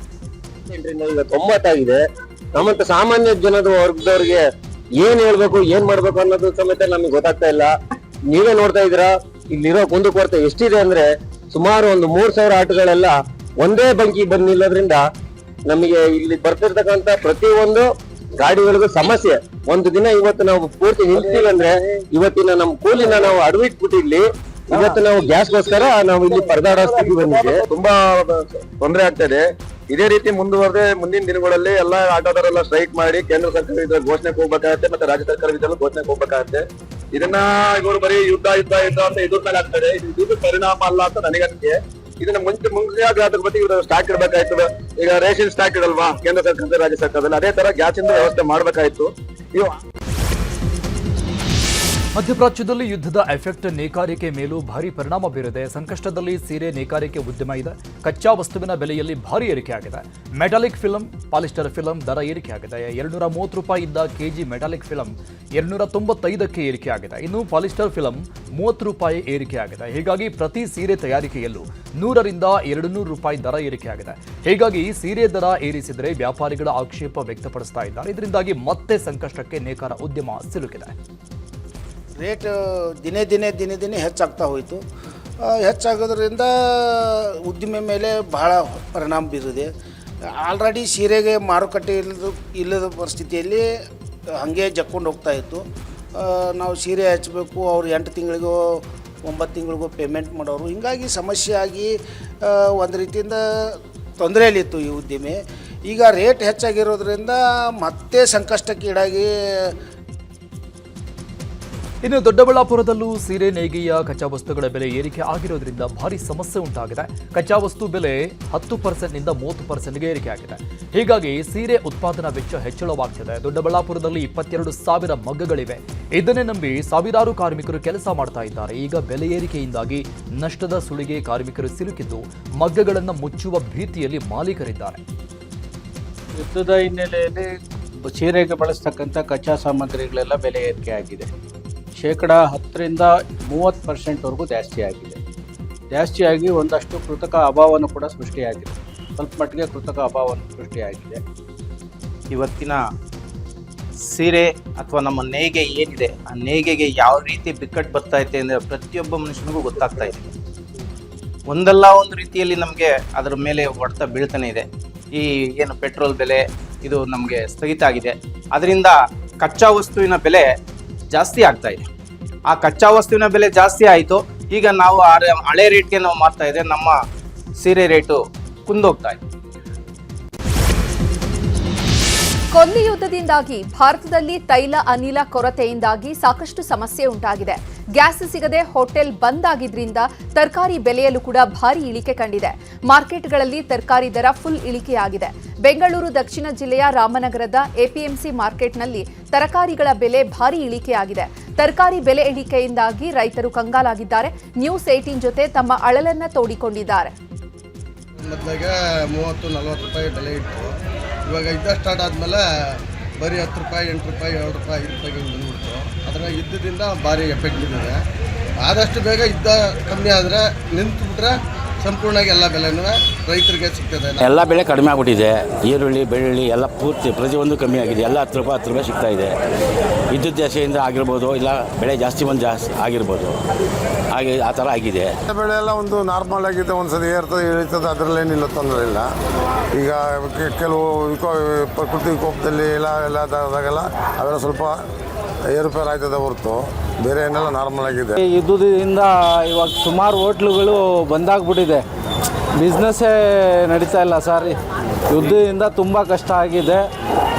90 ಆಗಿದೆ. ನಮ್ಮಂತ ಸಾಮಾನ್ಯ ಜನದ ವರ್ಗದವ್ರಿಗೆ ಏನ್ ಹೇಳ್ಬೇಕು, ಏನ್ ಮಾಡ್ಬೇಕು ಅನ್ನೋದು ಸಮೇತ ನಮಗೆ ಗೊತ್ತಾಗ್ತಾ ಇಲ್ಲ. ನೀವೇ ನೋಡ್ತಾ ಇದ್ದೀರಾ, ಇಲ್ಲಿರೋ ಕುಂದುಕೊರತೆ ಎಷ್ಟಿದೆ ಅಂದ್ರೆ ಸುಮಾರು ಒಂದು 3000 ಆಟೋಗಳೆಲ್ಲ ಒಂದೇ ಬಂಕಿ ಬಂದ್ ನಿಲ್ಲೋದ್ರಿಂದ ನಮಗೆ ಇಲ್ಲಿ ಬರ್ತಿರ್ತಕ್ಕಂತ ಪ್ರತಿಯೊಂದು ಗಾಡಿಗಳಿಗೂ ಸಮಸ್ಯೆ. ಒಂದು ದಿನ ಇವತ್ತು ನಾವು ಪೂರ್ತಿ ನಿಲ್ತೀವಿ ಅಂದ್ರೆ ಇವತ್ತಿನ ನಮ್ಮ ಕೂಲಿನ ನಾವು ಅಡವಿಟ್ಬಿಟ್ಟಿರ್ಲಿ, ಇವತ್ತು ನಾವು ಗ್ಯಾಸ್ಗೋಸ್ಕರ ನಾವು ಇಲ್ಲಿ ಪರದಾಡೋ ಸ್ಥಿತಿ ಬಂದಿದೆ. ತುಂಬಾ ತೊಂದರೆ ಆಗ್ತಾ ಇದೆ. ಇದೇ ರೀತಿ ಮುಂದುವರೆದ್ರೆ ಮುಂದಿನ ದಿನಗಳಲ್ಲಿ ಎಲ್ಲ ಆಟೋದವರೆಲ್ಲ ಸ್ಟ್ರೈಕ್ ಮಾಡಿ ಕೇಂದ್ರ ಸರ್ಕಾರ ಇದ್ರ ಘೋಷಣೆಗೆ ಹೋಗ್ಬೇಕಾಗತ್ತೆ, ಮತ್ತೆ ರಾಜ್ಯ ಸರ್ಕಾರ ಇದೆಲ್ಲ ಘೋಷಣೆಗೆ ಹೋಗ್ಬೇಕಾಗತ್ತೆ. ಇದನ್ನ ಇವರು ಬರೀ ಯುದ್ಧ ಅಂತ ಇದ್ರ ಮೇಲೆ ಆಗ್ತದೆ. ಇದು ಪರಿಣಾಮ ಅಲ್ಲ ಅಂತ ನನಗನ್ನಿಕೆ. ಇದನ್ನ ಮುಂಚೆ ಅದ್ರ ಬಗ್ಗೆ ಇವರು ಸ್ಟಾಕ್ ಇಡಬೇಕಾಯ್ತು. ಈಗ ರೇಷನ್ ಸ್ಟಾಕ್ ಇಡಲ್ವಾ ಕೇಂದ್ರ ಸರ್ಕಾರ ರಾಜ್ಯ ಸರ್ಕಾರದಲ್ಲಿ? ಅದೇ ತರ ಗ್ಯಾಸ್ ಇಂದ ವ್ಯವಸ್ಥೆ ಮಾಡ್ಬೇಕಾಯ್ತು. ಮಧ್ಯಪ್ರಾಚ್ಯದಲ್ಲಿ ಯುದ್ಧದ ಎಫೆಕ್ಟ್ ನೇಕಾರಿಕೆ ಮೇಲೂ ಭಾರಿ ಪರಿಣಾಮ ಬೀರಿದೆ. ಸಂಕಷ್ಟದಲ್ಲಿ ಸೀರೆ ನೇಕಾರಿಕೆ ಉದ್ಯಮ ಇದೆ. ಕಚ್ಚಾ ವಸ್ತುವಿನ ಬೆಲೆಯಲ್ಲಿ ಭಾರಿ ಏರಿಕೆಯಾಗಿದೆ. ಮೆಟಾಲಿಕ್ ಫಿಲಂ, ಪಾಲಿಸ್ಟರ್ ಫಿಲಂ ದರ ಏರಿಕೆಯಾಗಿದೆ. 230 ರೂಪಾಯಿ ಇದ್ದ ಕೆಜಿ ಮೆಟಾಲಿಕ್ ಫಿಲಂ 295ಕ್ಕೆ ಏರಿಕೆಯಾಗಿದೆ. ಇನ್ನು ಪಾಲಿಸ್ಟರ್ ಫಿಲಂ 30 ರೂಪಾಯಿ ಏರಿಕೆಯಾಗಿದೆ. ಹೀಗಾಗಿ ಪ್ರತಿ ಸೀರೆ ತಯಾರಿಕೆಯಲ್ಲೂ 100 ರಿಂದ 200 ರೂಪಾಯಿ ದರ ಏರಿಕೆಯಾಗಿದೆ. ಹೀಗಾಗಿ ಸೀರೆ ದರ ಏರಿಸಿದರೆ ವ್ಯಾಪಾರಿಗಳ ಆಕ್ಷೇಪ ವ್ಯಕ್ತಪಡಿಸ್ತಾ ಇದ್ದಾರೆ. ಇದರಿಂದಾಗಿ ಮತ್ತೆ ಸಂಕಷ್ಟಕ್ಕೆ ನೇಕಾರ ಉದ್ಯಮ ಸಿಲುಕಿದೆ. ರೇಟ್ ದಿನೇ ದಿನೇ ಹೆಚ್ಚಾಗ್ತಾ ಹೋಯಿತು. ಹೆಚ್ಚಾಗೋದ್ರಿಂದ ಉದ್ದಿಮೆ ಮೇಲೆ ಬಹಳ ಪರಿಣಾಮ ಬೀರಿದೆ. ಆಲ್ರೆಡಿ ಸೀರೆಗೆ ಮಾರುಕಟ್ಟೆ ಇಲ್ಲದ ಪರಿಸ್ಥಿತಿಯಲ್ಲಿ ಹಾಗೆ ಜಕ್ಕೊಂಡು ಹೋಗ್ತಾ ಇತ್ತು. ನಾವು ಸೀರೆ ಹಚ್ಚಬೇಕು, ಅವ್ರು 8 ತಿಂಗಳಿಗೋ 9 ತಿಂಗಳಿಗೋ ಪೇಮೆಂಟ್ ಮಾಡೋರು. ಹೀಗಾಗಿ ಸಮಸ್ಯೆ ಆಗಿ ಒಂದು ರೀತಿಯಿಂದ ತೊಂದರೆಯಲ್ಲಿತ್ತು ಈ ಉದ್ದಿಮೆ. ಈಗ ರೇಟ್ ಹೆಚ್ಚಾಗಿರೋದ್ರಿಂದ ಮತ್ತೆ ಸಂಕಷ್ಟಕ್ಕೀಡಾಗಿ. ಇನ್ನು ದೊಡ್ಡಬಳ್ಳಾಪುರದಲ್ಲೂ ಸೀರೆ ನೇಯ್ಗೆಯ ಕಚ್ಚಾ ವಸ್ತುಗಳ ಬೆಲೆ ಏರಿಕೆ ಆಗಿರೋದ್ರಿಂದ ಭಾರಿ ಸಮಸ್ಯೆ ಉಂಟಾಗಿದೆ. ಕಚ್ಚಾ ವಸ್ತು ಬೆಲೆ 10% ನಿಂದ 30%ಗೆ ಏರಿಕೆಯಾಗಿದೆ. ಹೀಗಾಗಿ ಸೀರೆ ಉತ್ಪಾದನಾ ವೆಚ್ಚ ಹೆಚ್ಚಳವಾಗ್ತಿದೆ. ದೊಡ್ಡಬಳ್ಳಾಪುರದಲ್ಲಿ 22,000 ಮಗ್ಗಗಳಿವೆ. ಇದನ್ನೇ ನಂಬಿ ಸಾವಿರಾರು ಕಾರ್ಮಿಕರು ಕೆಲಸ ಮಾಡ್ತಾ ಇದ್ದಾರೆ. ಈಗ ಬೆಲೆ ಏರಿಕೆಯಿಂದಾಗಿ ನಷ್ಟದ ಸುಳಿಗೆ ಕಾರ್ಮಿಕರು ಸಿಲುಕಿದ್ದು ಮಗ್ಗಗಳನ್ನು ಮುಚ್ಚುವ ಭೀತಿಯಲ್ಲಿ ಮಾಲೀಕರಿದ್ದಾರೆ. ಯುದ್ಧದ ಹಿನ್ನೆಲೆಯಲ್ಲಿ ಸೀರೆಗೆ ಬಳಸ್ತಕ್ಕಂಥ ಕಚ್ಚಾ ಸಾಮಗ್ರಿಗಳೆಲ್ಲ ಬೆಲೆ ಏರಿಕೆ ಆಗಿದೆ. 10% ರಿಂದ 30%ವರೆಗೂ ಜಾಸ್ತಿಯಾಗಿ ಒಂದಷ್ಟು ಕೃತಕ ಅಭಾವನೂ ಕೂಡ ಸೃಷ್ಟಿಯಾಗಿದೆ. ಸ್ವಲ್ಪ ಮಟ್ಟಿಗೆ ಕೃತಕ ಅಭಾವನೂ ಸೃಷ್ಟಿಯಾಗಿದೆ. ಇವತ್ತಿನ ಸೀರೆ ಅಥವಾ ನಮ್ಮ ನೇಯ್ಗೆ ಏನಿದೆ ಆ ನೇಯ್ಗೆಗೆ ಯಾವ ರೀತಿ ಬಿಕ್ಕಟ್ಟು ಬರ್ತಾ ಇದೆ ಅಂದರೆ ಪ್ರತಿಯೊಬ್ಬ ಮನುಷ್ಯನಿಗೂ ಗೊತ್ತಾಗ್ತಾ ಇದೆ. ಒಂದಲ್ಲ ಒಂದು ರೀತಿಯಲ್ಲಿ ನಮಗೆ ಅದರ ಮೇಲೆ ಹೊಡೆತ ಬೀಳ್ತಾನೆ ಇದೆ. ಈ ಏನು ಪೆಟ್ರೋಲ್ ಬೆಲೆ ಇದು ನಮಗೆ ಸ್ಥಗಿತ ಆಗಿದೆ. ಅದರಿಂದ ಕಚ್ಚಾ ವಸ್ತುವಿನ ಬೆಲೆ ಜಾಸ್ತಿ ಆಗ್ತಾ ಇದೆ. ಆ ಕಚ್ಚಾ ವಸ್ತುವಿನ ಬೆಲೆ ಜಾಸ್ತಿ ಆಯಿತು. ಈಗ ನಾವು ಹಳೆ ರೇಟ್ಗೆ ನಾವು ಮಾರ್ತಾ ಇದೆ, ನಮ್ಮ ಸೀರೆ ರೇಟು ಕುಂದೋಗ್ತಾ ಇದೆ. ಕೊಲ್ಲಿ ಯುದ್ಧದಿಂದಾಗಿ ಭಾರತದಲ್ಲಿ ತೈಲ ಅನಿಲ ಕೊರತೆಯಿಂದಾಗಿ ಸಾಕಷ್ಟು ಸಮಸ್ಯೆ ಉಂಟಾಗಿದೆ. ಗ್ಯಾಸ್ ಸಿಗದೆ ಹೋಟೆಲ್ ಬಂದ್ ಆಗಿದ್ರಿಂದ ತರಕಾರಿ ಬೆಲೆಯಲ್ಲೂ ಕೂಡ ಭಾರಿ ಇಳಿಕೆ ಕಂಡಿದೆ. ಮಾರ್ಕೆಟ್ಗಳಲ್ಲಿ ತರಕಾರಿ ದರ ಫುಲ್ ಇಳಿಕೆಯಾಗಿದೆ. ಬೆಂಗಳೂರು ದಕ್ಷಿಣ ಜಿಲ್ಲೆಯ ರಾಮನಗರದ ಎಪಿಎಂಸಿ ಮಾರ್ಕೆಟ್ನಲ್ಲಿ ತರಕಾರಿಗಳ ಬೆಲೆ ಭಾರಿ ಇಳಿಕೆಯಾಗಿದೆ. ತರಕಾರಿ ಬೆಲೆ ಇಳಿಕೆಯಿಂದಾಗಿ ರೈತರು ಕಂಗಾಲಾಗಿದ್ದಾರೆ. ನ್ಯೂಸ್ 18 ಜೊತೆ ತಮ್ಮ ಅಳಲನ್ನ ತೋಡಿಕೊಂಡಿದ್ದಾರೆ. ಮೊದಲಿಗೆ 30-40 ರೂಪಾಯಿ ಬೆಲೆ ಇತ್ತು. ಇವಾಗ ಯುದ್ಧ ಸ್ಟಾರ್ಟ್ ಆದಮೇಲೆ ಬರೀ 10 ರೂಪಾಯಿ, 8 ರೂಪಾಯಿ, 7 ರೂಪಾಯಿ, 5 ರೂಪಾಯಿಗೆ ಬಂದ್ಬಿಡ್ತು. ಅದರ ಯುದ್ಧದಿಂದ ಭಾರಿ ಎಫೆಕ್ಟ್ ಬಿದ್ದಿದೆ. ಆದಷ್ಟು ಬೇಗ ಯುದ್ಧ ಕಮ್ಮಿ ಆದರೆ ನಿಂತುಬಿಟ್ರೆ ಸಂಪೂರ್ಣವಾಗಿ ಎಲ್ಲ ಬೆಲೆನೂ ರೈತರಿಗೆ ಸಿಗ್ತದೆ. ಎಲ್ಲ ಬೆಳೆ ಕಡಿಮೆ ಆಗಿಬಿಟ್ಟಿದೆ. ಈರುಳ್ಳಿ, ಬೆಳ್ಳುಳ್ಳಿ ಎಲ್ಲ ಪೂರ್ತಿ ಪ್ರತಿಯೊಂದು ಕಮ್ಮಿ ಆಗಿದೆ. ಎಲ್ಲ 10 ರೂಪಾಯಿ 10 ರೂಪಾಯಿ ಸಿಗ್ತಾ ಇದೆ. ವಿದ್ಯುತ್ ದಶೆಯಿಂದ ಆಗಿರ್ಬೋದು, ಇಲ್ಲ ಬೆಳೆ ಜಾಸ್ತಿ ಜಾಸ್ತಿ ಆಗಿರ್ಬೋದು. ಹಾಗೆ ಆ ಥರ ಆಗಿದೆ. ಬೆಳೆ ಎಲ್ಲ ಒಂದು ನಾರ್ಮಲ್ ಆಗಿದೆ. ಒಂದು ಸರಿ ಏರ್ತದೆ ಇಳಿತದೆ, ಅದರಲ್ಲೇನಿಲ್ಲ, ತೊಂದರೆ ಇಲ್ಲ. ಈಗ ಕೆಲವು ಪ್ರಕೃತಿ ವಿಕೋಪದಲ್ಲಿ ಎಲ್ಲದಾಗೆಲ್ಲ ಅವೆಲ್ಲ ಸ್ವಲ್ಪ ಏರುಪೇರು ಆಯ್ತದೆ ಹೊರತು ಬೇರೆ ಏನೆಲ್ಲ ನಾರ್ಮಲ್ ಆಗಿದೆ. ಯುದ್ಧದಿಂದ ಇವಾಗ ಸುಮಾರು ಹೋಟ್ಲುಗಳು ಬಂದಾಗ್ಬಿಟ್ಟಿದೆ. ಬಿಸ್ನೆಸ್ಸೇ ನಡೀತಾ ಇಲ್ಲ ಸರ್. ಯುದ್ಧದಿಂದ ತುಂಬ ಕಷ್ಟ ಆಗಿದೆ.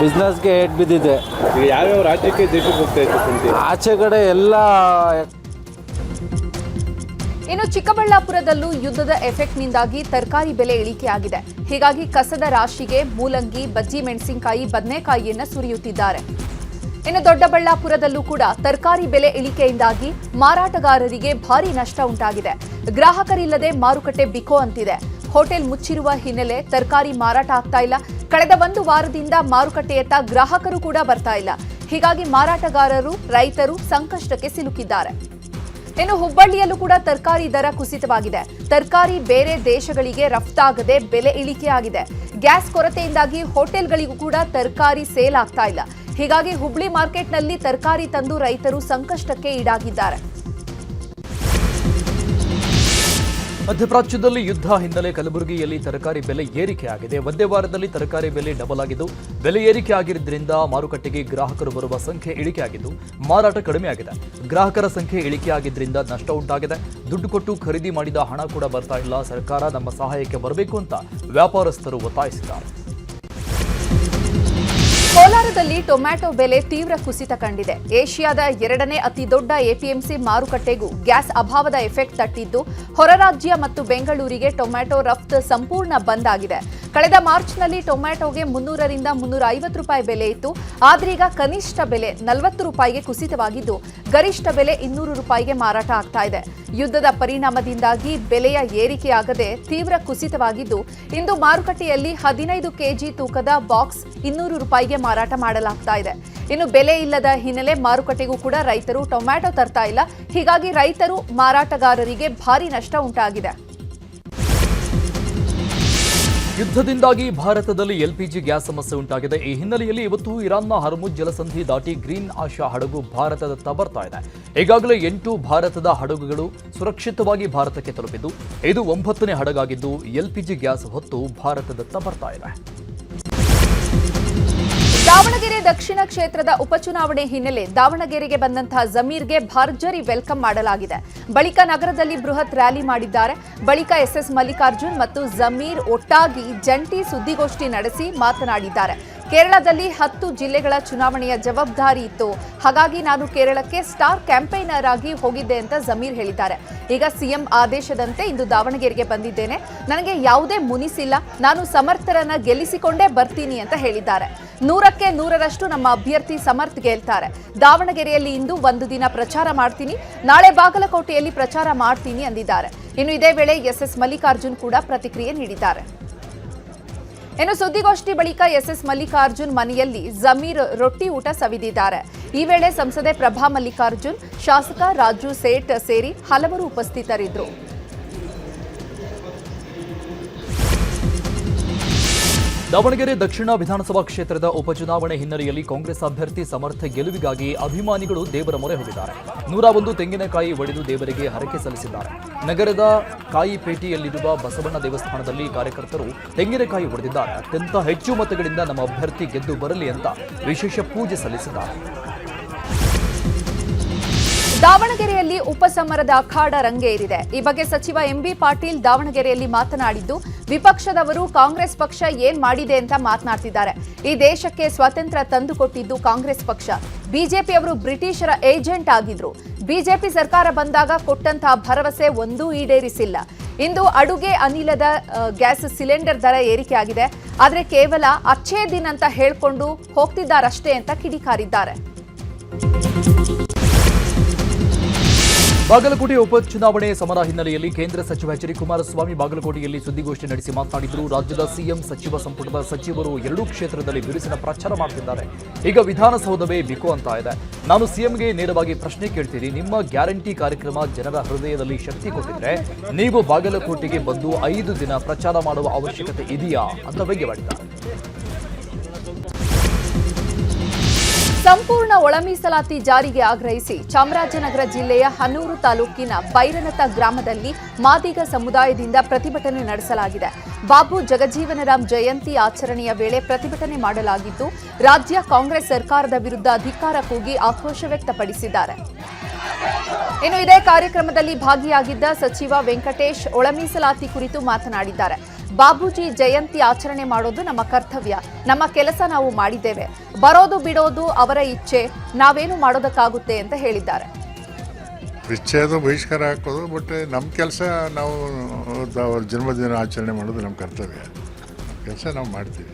ಬಿಸ್ನೆಸ್ಗೆ ಏಟ್ ಬಿದ್ದಿದೆ. ಯಾವ್ಯಾವ ರಾಜ್ಯಕ್ಕೆ ದೇಶಕ್ಕೆ ಹೋಗ್ತಾ ಇತ್ತು? ಆಚೆ ಕಡೆ ಎಲ್ಲ. ಇನ್ನು ಚಿಕ್ಕಬಳ್ಳಾಪುರದಲ್ಲೂ ಯುದ್ಧದ ಎಫೆಕ್ಟ್ನಿಂದಾಗಿ ತರಕಾರಿ ಬೆಲೆ ಇಳಿಕೆಯಾಗಿದೆ. ಹೀಗಾಗಿ ಕಸದ ರಾಶಿಗೆ ಮೂಲಂಗಿ, ಬಜ್ಜಿ ಮೆಣಸಿನಕಾಯಿ, ಬದನೆಕಾಯಿಯನ್ನ ಸುರಿಯುತ್ತಿದ್ದಾರೆ. ಇನ್ನು ದೊಡ್ಡಬಳ್ಳಾಪುರದಲ್ಲೂ ಕೂಡ ತರಕಾರಿ ಬೆಲೆ ಇಳಿಕೆಯಿಂದಾಗಿ ಮಾರಾಟಗಾರರಿಗೆ ಭಾರಿ ನಷ್ಟ ಉಂಟಾಗಿದೆ. ಗ್ರಾಹಕರಿಲ್ಲದೆ ಮಾರುಕಟ್ಟೆ ಬಿಕೋ ಅಂತಿದೆ. ಹೋಟೆಲ್ ಮುಚ್ಚಿರುವ ಹಿನ್ನೆಲೆ ತರಕಾರಿ ಮಾರಾಟ ಆಗ್ತಾ ಇಲ್ಲ. ಕಳೆದ 1 ವಾರದಿಂದ ಮಾರುಕಟ್ಟೆಯತ್ತ ಗ್ರಾಹಕರು ಕೂಡ ಬರ್ತಾ ಇಲ್ಲ. ಹೀಗಾಗಿ ಮಾರಾಟಗಾರರು, ರೈತರು ಸಂಕಷ್ಟಕ್ಕೆ ಸಿಲುಕಿದ್ದಾರೆ. ಇನ್ನು ಹುಬ್ಬಳ್ಳಿಯಲ್ಲೂ ಕೂಡ ತರಕಾರಿ ದರ ಕುಸಿತವಾಗಿದೆ. ತರಕಾರಿ ಬೇರೆ ದೇಶಗಳಿಗೆ ರಫ್ತಾಗದೆ ಬೆಲೆ ಇಳಿಕೆಯಾಗಿದೆ. ಗ್ಯಾಸ್ ಕೊರತೆಯಿಂದಾಗಿ ಹೋಟೆಲ್ಗಳಿಗೂ ಕೂಡ ತರಕಾರಿ ಸೇಲ್ ಆಗ್ತಾ ಇಲ್ಲ. ಹೀಗಾಗಿ ಹುಬ್ಳಿ ಮಾರ್ಕೆಟ್ನಲ್ಲಿ ತರಕಾರಿ ತಂದು ರೈತರು ಸಂಕಷ್ಟಕ್ಕೆ ಈಡಾಗಿದ್ದಾರೆ. ಮಧ್ಯಪ್ರಾಚ್ಯದಲ್ಲಿ ಯುದ್ಧ ಹಿನ್ನೆಲೆ ಕಲಬುರಗಿಯಲ್ಲಿ ತರಕಾರಿ ಬೆಲೆ ಏರಿಕೆಯಾಗಿದೆ. ಒಂದೇ ವಾರದಲ್ಲಿ ತರಕಾರಿ ಬೆಲೆ ಡಬಲ್ ಆಗಿದ್ದು, ಬೆಲೆ ಏರಿಕೆ ಆಗಿದ್ದರಿಂದ ಮಾರುಕಟ್ಟೆಗೆ ಗ್ರಾಹಕರು ಬರುವ ಸಂಖ್ಯೆ ಇಳಿಕೆಯಾಗಿದ್ದು, ಮಾರಾಟ ಕಡಿಮೆಯಾಗಿದೆ. ಗ್ರಾಹಕರ ಸಂಖ್ಯೆ ಇಳಿಕೆಯಾಗಿದ್ದರಿಂದ ನಷ್ಟ ಉಂಟಾಗಿದೆ. ದುಡ್ಡು ಕೊಟ್ಟು ಖರೀದಿ ಮಾಡಿದ ಹಣ ಕೂಡ ಬರ್ತಾ ಇಲ್ಲ. ಸರ್ಕಾರ ನಮ್ಮ ಸಹಾಯಕ್ಕೆ ಬರಬೇಕು ಅಂತ ವ್ಯಾಪಾರಸ್ಥರು ಒತ್ತಾಯಿಸಿದ್ದಾರೆ. ಕೋಲಾರದಲ್ಲಿ ಟೊಮ್ಯಾಟೊ ಬೆಲೆ ತೀವ್ರ ಕುಸಿತ ಕಂಡಿದೆ. ಏಷ್ಯಾದ 2ನೇ ಅತಿ ದೊಡ್ಡ ಎಪಿಎಂಸಿ ಮಾರುಕಟ್ಟೆಗೂ ಗ್ಯಾಸ್ ಅಭಾವದ ಎಫೆಕ್ಟ್ ತಟ್ಟಿದ್ದು, ಹೊರ ರಾಜ್ಯ ಮತ್ತು ಬೆಂಗಳೂರಿಗೆ ಟೊಮ್ಯಾಟೊ ರಫ್ತು ಸಂಪೂರ್ಣ ಬಂದ್ ಆಗಿದೆ. ಕಳೆದ ಮಾರ್ಚ್ನಲ್ಲಿ ಟೊಮ್ಯಾಟೊಗೆ 300ರಿಂದ 350 ರೂಪಾಯಿ ಬೆಲೆ ಇತ್ತು. ಆದ್ರೀಗ ಕನಿಷ್ಠ ಬೆಲೆ 40 ರೂಪಾಯಿಗೆ ಕುಸಿತವಾಗಿದ್ದು, ಗರಿಷ್ಠ ಬೆಲೆ 200 ರೂಪಾಯಿಗೆ ಮಾರಾಟ ಆಗ್ತಾ ಇದೆ. ಯುದ್ಧದ ಪರಿಣಾಮದಿಂದಾಗಿ ಬೆಲೆಯ ಏರಿಕೆಯಾಗದೆ ತೀವ್ರ ಕುಸಿತವಾಗಿದ್ದು, ಇಂದು ಮಾರುಕಟ್ಟೆಯಲ್ಲಿ 15 ಕೆಜಿ ತೂಕದ ಬಾಕ್ಸ್ 200 ರೂಪಾಯಿಗೆ ಮಾರಾಟ ಮಾಡಲಾಗ್ತಾ ಇದೆ. ಇನ್ನು ಬೆಲೆ ಇಲ್ಲದ ಹಿನ್ನೆಲೆ ಮಾರುಕಟ್ಟೆಗೂ ಕೂಡ ರೈತರು ಟೊಮ್ಯಾಟೊ ತರ್ತಾ ಇಲ್ಲ. ಹೀಗಾಗಿ ರೈತರು, ಮಾರಾಟಗಾರರಿಗೆ ಭಾರಿ ನಷ್ಟ ಉಂಟಾಗಿದೆ. ಯುದ್ಧದಿಂದಾಗಿ ಭಾರತದಲ್ಲಿ ಎಲ್ಪಿಜಿ ಗ್ಯಾಸ್ ಸಮಸ್ಯೆ ಉಂಟಾಗಿದೆ. ಈ ಹಿನ್ನೆಲೆಯಲ್ಲಿ ಇವತ್ತು ಇರಾನ್ನ ಹರ್ಮುಜ್ ಜಲಸಂಧಿ ದಾಟಿ ಗ್ರೀನ್ ಆಶಾ ಹಡಗು ಭಾರತದತ್ತ ಬರ್ತಾ ಇದೆ. ಈಗಾಗಲೇ 8 ಭಾರತದ ಹಡಗುಗಳು ಸುರಕ್ಷಿತವಾಗಿ ಭಾರತಕ್ಕೆ ತಲುಪಿದ್ದು, ಇದು 9ನೇ ಹಡಗಾಗಿದ್ದು ಎಲ್ಪಿಜಿ ಗ್ಯಾಸ್ ಹೊತ್ತು ಭಾರತದತ್ತ ಬರ್ತಾ ಇದೆ. ದಾವಣಗೆರೆ ದಕ್ಷಿಣ ಕ್ಷೇತ್ರದ ಉಪಚುನಾವಣೆ ಹಿನ್ನೆಲೆ ದಾವಣಗೆರೆಗೆ ಬಂದಂತಹ ಜಮೀರ್ಗೆ ಭರ್ಜರಿ ವೆಲ್ಕಮ್ ಮಾಡಲಾಗಿದೆ. ಬಳಿಕ ನಗರದಲ್ಲಿ ಬೃಹತ್ ರ್ಯಾಲಿ ಮಾಡಿದ್ದಾರೆ. ಬಳಿಕ ಎಸ್ಎಸ್ ಮಲ್ಲಿಕಾರ್ಜುನ್ ಮತ್ತು ಜಮೀರ್ ಒಟ್ಟಾಗಿ ಜಂಟಿ ಸುದ್ದಿಗೋಷ್ಠಿ ನಡೆಸಿ ಮಾತನಾಡಿದ್ದಾರೆ. ಕೇರಳದಲ್ಲಿ 10 ಜಿಲ್ಲೆಗಳ ಚುನಾವಣೆಯ ಜವಾಬ್ದಾರಿ ಇತ್ತು. ಹಾಗಾಗಿ ನಾನು ಕೇರಳಕ್ಕೆ ಸ್ಟಾರ್ ಕ್ಯಾಂಪೇನರ್ ಆಗಿ ಹೋಗಿದ್ದೆ ಅಂತ ಜಮೀರ್ ಹೇಳಿದ್ದಾರೆ. ಈಗ ಸಿಎಂ ಆದೇಶದಂತೆ ಇಂದು ದಾವಣಗೆರೆಗೆ ಬಂದಿದ್ದೇನೆ. ನನಗೆ ಯಾವುದೇ ಮುನಿಸಿಲ್ಲ. ನಾನು ಸಮರ್ಥರನ್ನ ಗೆಲ್ಲಿಸಿಕೊಂಡೇ ಬರ್ತೀನಿ ಅಂತ ಹೇಳಿದ್ದಾರೆ. 100ಕ್ಕೆ 100ರಷ್ಟು ನಮ್ಮ ಅಭ್ಯರ್ಥಿ ಸಮರ್ಥ್ ಗೆಲ್ತಾರೆ. ದಾವಣಗೆರೆಯಲ್ಲಿ ಇಂದು 1 ದಿನ ಪ್ರಚಾರ ಮಾಡ್ತೀನಿ, ನಾಳೆ ಬಾಗಲಕೋಟೆಯಲ್ಲಿ ಪ್ರಚಾರ ಮಾಡ್ತೀನಿ ಅಂದಿದ್ದಾರೆ. ಇನ್ನು ಇದೇ ವೇಳೆ ಎಸ್ಎಸ್ ಮಲ್ಲಿಕಾರ್ಜುನ್ ಕೂಡ ಪ್ರತಿಕ್ರಿಯೆ ನೀಡಿದ್ದಾರೆ. ಇನ್ನು ಸುದ್ದಿಗೋಷ್ಠಿ ಬಳಿಕ ಎಸ್ಎಸ್ ಮಲ್ಲಿಕಾರ್ಜುನ್ ಮನೆಯಲ್ಲಿ ಜಮೀರ್ ರೊಟ್ಟಿ ಊಟ ಸವಿದಿದ್ದಾರೆ. ಈ ವೇಳೆ ಸಂಸದೆ ಪ್ರಭಾ ಮಲ್ಲಿಕಾರ್ಜುನ್, ಶಾಸಕ ರಾಜು ಸೇಠ್ ಸೇರಿ ಹಲವರು ಉಪಸ್ಥಿತರಿದ್ದರು. ದಾವಣಗೆರೆ ದಕ್ಷಿಣ ವಿಧಾನಸಭಾ ಕ್ಷೇತ್ರದ ಉಪಚುನಾವಣೆ ಹಿನ್ನೆಲೆಯಲ್ಲಿ ಕಾಂಗ್ರೆಸ್ ಅಭ್ಯರ್ಥಿ ಸಮರ್ಥ ಗೆಲುವಿಗಾಗಿ ಅಭಿಮಾನಿಗಳು ದೇವರ ಮೊರೆ ಹೋಗಿದ್ದಾರೆ. 101 ತೆಂಗಿನಕಾಯಿ ಒಡೆದು ದೇವರಿಗೆ ಹರಕೆ ಸಲ್ಲಿಸಿದ್ದಾರೆ. ನಗರದ ಕಾಯಿಪೇಟೆಯಲ್ಲಿರುವ ಬಸವಣ್ಣ ದೇವಸ್ಥಾನದಲ್ಲಿ ಕಾರ್ಯಕರ್ತರು ತೆಂಗಿನಕಾಯಿ ಒಡೆದಿದ್ದಾರೆ. ಅತ್ಯಂತ ಹೆಚ್ಚು ಮತಗಳಿಂದ ನಮ್ಮ ಅಭ್ಯರ್ಥಿ ಗೆದ್ದು ಬರಲಿ ಅಂತ ವಿಶೇಷ ಪೂಜೆ ಸಲ್ಲಿಸಿದ್ದಾರೆ. ದಾವಣಗೆರೆಯಲ್ಲಿ ಉಪಸಮರದ ಅಖಾಡ ರಂಗೇರಿದೆ. ಈ ಬಗ್ಗೆ ಸಚಿವ ಎಂಬಿ ಪಾಟೀಲ್ ದಾವಣಗೆರೆಯಲ್ಲಿ ಮಾತನಾಡಿದ್ದು, ವಿಪಕ್ಷದವರು ಕಾಂಗ್ರೆಸ್ ಪಕ್ಷ ಏನ್ ಮಾಡಿದೆ ಅಂತ ಮಾತನಾಡ್ತಿದ್ದಾರೆ. ಈ ದೇಶಕ್ಕೆ ಸ್ವಾತಂತ್ರ್ಯ ತಂದುಕೊಟ್ಟಿದ್ದು ಕಾಂಗ್ರೆಸ್ ಪಕ್ಷ. ಬಿಜೆಪಿಯವರು ಬ್ರಿಟಿಷರ ಏಜೆಂಟ್ ಆಗಿದ್ರು. ಬಿಜೆಪಿ ಸರ್ಕಾರ ಬಂದಾಗ ಕೊಟ್ಟಂತಹ ಭರವಸೆ ಒಂದೂ ಈಡೇರಿಸಿಲ್ಲ. ಇಂದು ಅಡುಗೆ ಅನಿಲದ ಗ್ಯಾಸ್ ಸಿಲಿಂಡರ್ ದರ ಏರಿಕೆ ಆಗಿದೆ. ಆದರೆ ಕೇವಲ ಅಚ್ಚೇ ದಿನ ಅಂತ ಹೇಳ್ಕೊಂಡು ಹೋಗ್ತಿದ್ದಾರಷ್ಟೇ ಅಂತ ಕಿಡಿಕಾರಿದ್ದಾರೆ. ಬಾಗಲಕೋಟೆ ಉಪಚುನಾವಣೆ ಸಮರ ಹಿನ್ನೆಲೆಯಲ್ಲಿ ಕೇಂದ್ರ ಸಚಿವ ಎಚ್ ಡಿ ಕುಮಾರಸ್ವಾಮಿ ಬಾಗಲಕೋಟೆಯಲ್ಲಿ ಸುದ್ದಿಗೋಷ್ಠಿ ನಡೆಸಿ ಮಾತನಾಡಿದರು. ರಾಜ್ಯದ ಸಿಎಂ ಸಚಿವ ಸಂಪುಟದ ಸಚಿವರು ಎರಡೂ ಕ್ಷೇತ್ರದಲ್ಲಿ ಬಿರುಸಿನ ಪ್ರಚಾರ ಮಾಡುತ್ತಿದ್ದಾರೆ. ಈಗ ವಿಧಾನಸೌಧವೇ ಬಿಕೋ ಅಂತ ಇದೆ. ನಾನು ಸಿಎಂಗೆ ನೇರವಾಗಿ ಪ್ರಶ್ನೆ ಕೇಳ್ತೀನಿ, ನಿಮ್ಮ ಗ್ಯಾರಂಟಿ ಕಾರ್ಯಕ್ರಮ ಜನರ ಹೃದಯದಲ್ಲಿ ಶಕ್ತಿ ಕೊಟ್ಟಿದ್ರೆ ನೀವು ಬಾಗಲಕೋಟೆಗೆ ಬಂದು 5 ದಿನ ಪ್ರಚಾರ ಮಾಡುವ ಅವಶ್ಯಕತೆ ಇದೆಯಾ ಅಂತ ವ್ಯಂಗ್ಯವಾಡಿದ್ದಾರೆ. ಸಂಪೂರ್ಣ ಒಳ ಮೀಸಲಾತಿ ಜಾರಿಗೆ ಆಗ್ರಹಿಸಿ ಚಾಮರಾಜನಗರ ಜಿಲ್ಲೆಯ ಹನೂರು ತಾಲೂಕಿನ ಬೈರನತ ಗ್ರಾಮದಲ್ಲಿ ಮಾದಿಗ ಸಮುದಾಯದಿಂದ ಪ್ರತಿಭಟನೆ ನಡೆಸಲಾಗಿದೆ. ಬಾಬು ಜಗಜೀವನರಾಮ್ ಜಯಂತಿ ಆಚರಣೆಯ ವೇಳೆ ಪ್ರತಿಭಟನೆ ಮಾಡಲಾಗಿದ್ದು, ರಾಜ್ಯ ಕಾಂಗ್ರೆಸ್ ಸರ್ಕಾರದ ವಿರುದ್ಧ ಧಿಕ್ಕಾರ ಕೂಗಿ ಆಕ್ರೋಶ ವ್ಯಕ್ತಪಡಿಸಿದ್ದಾರೆ. ಇನ್ನು ಇದೇ ಕಾರ್ಯಕ್ರಮದಲ್ಲಿ ಭಾಗಿಯಾಗಿದ್ದ ಸಚಿವ ವೆಂಕಟೇಶ್ ಒಳ ಮೀಸಲಾತಿ ಕುರಿತು ಮಾತನಾಡಿದ್ದಾರೆ. ಬಾಬೂಜಿ ಜಯಂತಿ ಆಚರಣೆ ಮಾಡೋದು ನಮ್ಮ ಕರ್ತವ್ಯ, ನಮ್ಮ ಕೆಲಸ ನಾವು ಮಾಡಿದ್ದೇವೆ. ಬರೋದು ಬಿಡೋದು ಅವರ ಇಚ್ಛೆ, ನಾವೇನು ಮಾಡೋದಕ್ಕಾಗುತ್ತೆ ಅಂತ ಹೇಳಿದ್ದಾರೆ. ವಿಚ್ಛೇದ ಬಹಿಷ್ಕಾರ ಹಾಕೋದು, ಬಟ್ ನಮ್ಮ ಕೆಲಸ ನಾವು ಅವ್ರ ಜನ್ಮದಿನ ಆಚರಣೆ ಮಾಡೋದು ನಮ್ಮ ಕರ್ತವ್ಯ. ಕೆಲಸ ನಾವು ಮಾಡ್ತೀವಿ.